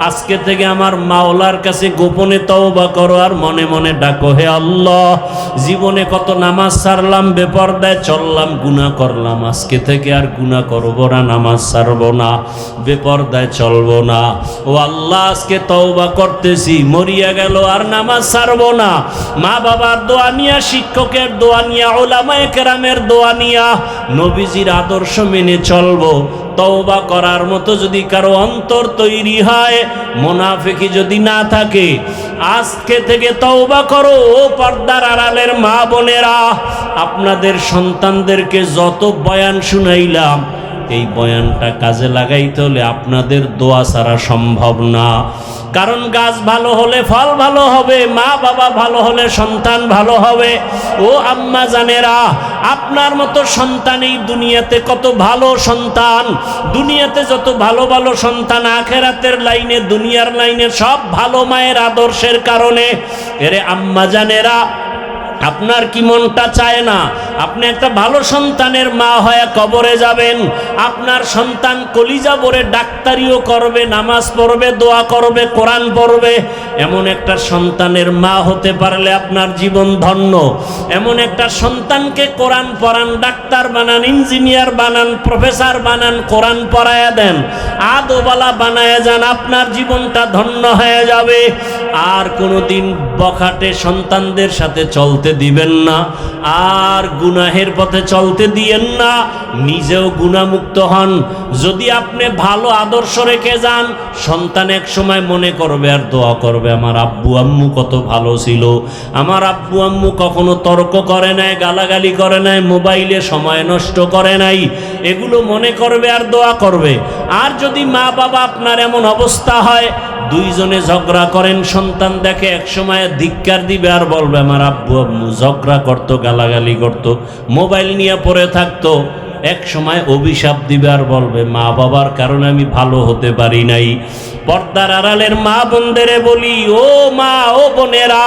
আজকে থেকে আমার মাওলার কাছে গোপনে তওবা করো, আর মনে মনে ডাকো, হে আল্লাহ, জীবনে কত নামাজ ছাড়লাম, বেপরদায় চললাম, গুনাহ করলাম, আজকে থেকে আর গুনাহ করব না, নামাজ ছাড়বো না, বেপরদায় চলবো না। ও আল্লাহ, আজকে তওবা করতেছি, মরিয়া গেল আর নামাজ ছাড়বো না। মা বাবার দোয়া নিয়া, শিক্ষকের দোয়া নিয়া, উলামায়ে কেরামের দোয়া নিয়া, নবীজির আদর্শ মেনে চলবো। তওবা করার মতো যদি কারো অন্তর তৈরি হয়, মুনাফিকি যদি না থাকে, আজকে থেকে তওবা করো। ও পর্দার আড়ালের মা বোনেরা, আপনাদের সন্তানদেরকে যত বয়ান শুনাইলাম, এই বয়ানটা কাজে লাগাইতে হলে আপনাদের দোয়া ছাড়া সম্ভব না। কারণ গাছ ভালো হলে ফল ভালো হবে, মা বাবা ভালো হলে সন্তান ভালো হবে। ও আম্মা জানেরা, আপনার মতো সন্তান এই দুনিয়াতে কত ভালো সন্তান, দুনিয়াতে যত ভালো ভালো সন্তান, আখেরাতের লাইনে, দুনিয়ার লাইনে সব ভালো মায়ের আদর্শের কারণে। এরে আম্মা জানেরা, আপনার কি মনটা চায় না আপনি একটা ভালো সন্তানের মা হয়ে কবরে যাবেন? আপনার সন্তান কলিজা ভরে ডাক্তারিও করবে, নামাজ পড়বে, দোয়া করবে, কোরআন পড়বে। এমন একটা সন্তানের মা হতে পারলে আপনার জীবন ধন্য। এমন একটা সন্তানকে কোরআন পড়ান, ডাক্তার বানান, ইঞ্জিনিয়ার বানান, প্রফেসর বানান, কোরআন পড়ায়া দেন, আদওয়ালা বানায়া যান, আপনার জীবনটা ধন্য হয়ে যাবে। আর কোনোদিন বখাটে সন্তানদের সাথে চলতে দিবেন না, আর গুনাহের পথে চলতে দিয়েন না, নিজেও গুনাহমুক্ত হন। যদি আপনি ভালো আদর্শ রেখে যান, সন্তান এক সময় মনে করবে আর দোয়া করবে, আমার আব্বু আম্মু কত ভালো ছিল, আমার আব্বু আম্মু কখনো তর্ক করে নাই, গালাগালি করে নাই, মোবাইলে সময় নষ্ট করে নাই, এগুলো মনে করবে আর দোয়া করবে। আর যদি মা বাবা আপনার এমন অবস্থা হয়, দুইজনে ঝগড়া করেন, সন্তান দেখে এক সময় ধিক্কার দিবে আর বলবে আমার আব্বু আম্মু ঝগড়া করতো, গালাগালি করতো, মোবাইল নিয়ে পড়ে থাকতো, এক সময় অভিশাপ দিবে আর বলবে মা বাবার কারণে আমি ভালো হতে পারি নাই। পর্দার আড়ালের মা বোনদেরে বলি, ও মা ও বোনেরা,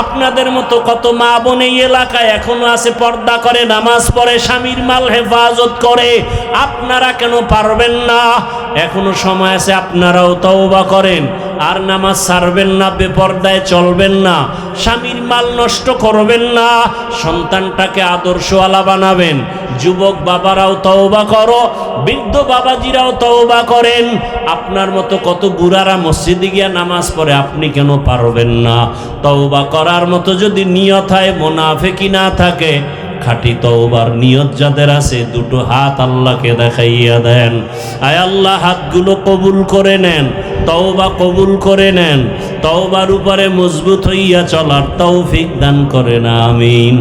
আপনাদের মতো কত মা বোন এই এলাকায় এখনো আছে, পর্দা করে, নামাজ পড়ে, স্বামীর মাল হেফাজত করে, আপনারা কেন পারবেন না? এখনো সময় আছে, আপনারাও তওবা করেন, আর নামাজ ছাড়বেন না, বেপর্দায় চলবেন না, স্বামীর মাল নষ্ট করবেন না, সন্তানটাকে আদর্শওয়ালা বানাবেন। যুবক বাবারাও তওবা করো, বৃদ্ধ বাবাজিরাও তওবা করেন। আপনার মতো কত বুড়ারা মসজিদে গিয়া নামাজ পড়ে, আপনি কেন পারবেন না? তওবা করার মতো যদি নিয়ত হয়, মুনাফিকি না থাকে, খাঁটি তওবার নিয়ত যাদের আছে, দুটো হাত আল্লাহকে দেখাইয়া দেন। আয় আল্লাহ, হাতগুলো কবুল করে নেন, তওবা কবুল করে নেন, তওবার উপরে মজবুত হইয়া চলার তৌফিক দান করেন, আমিন।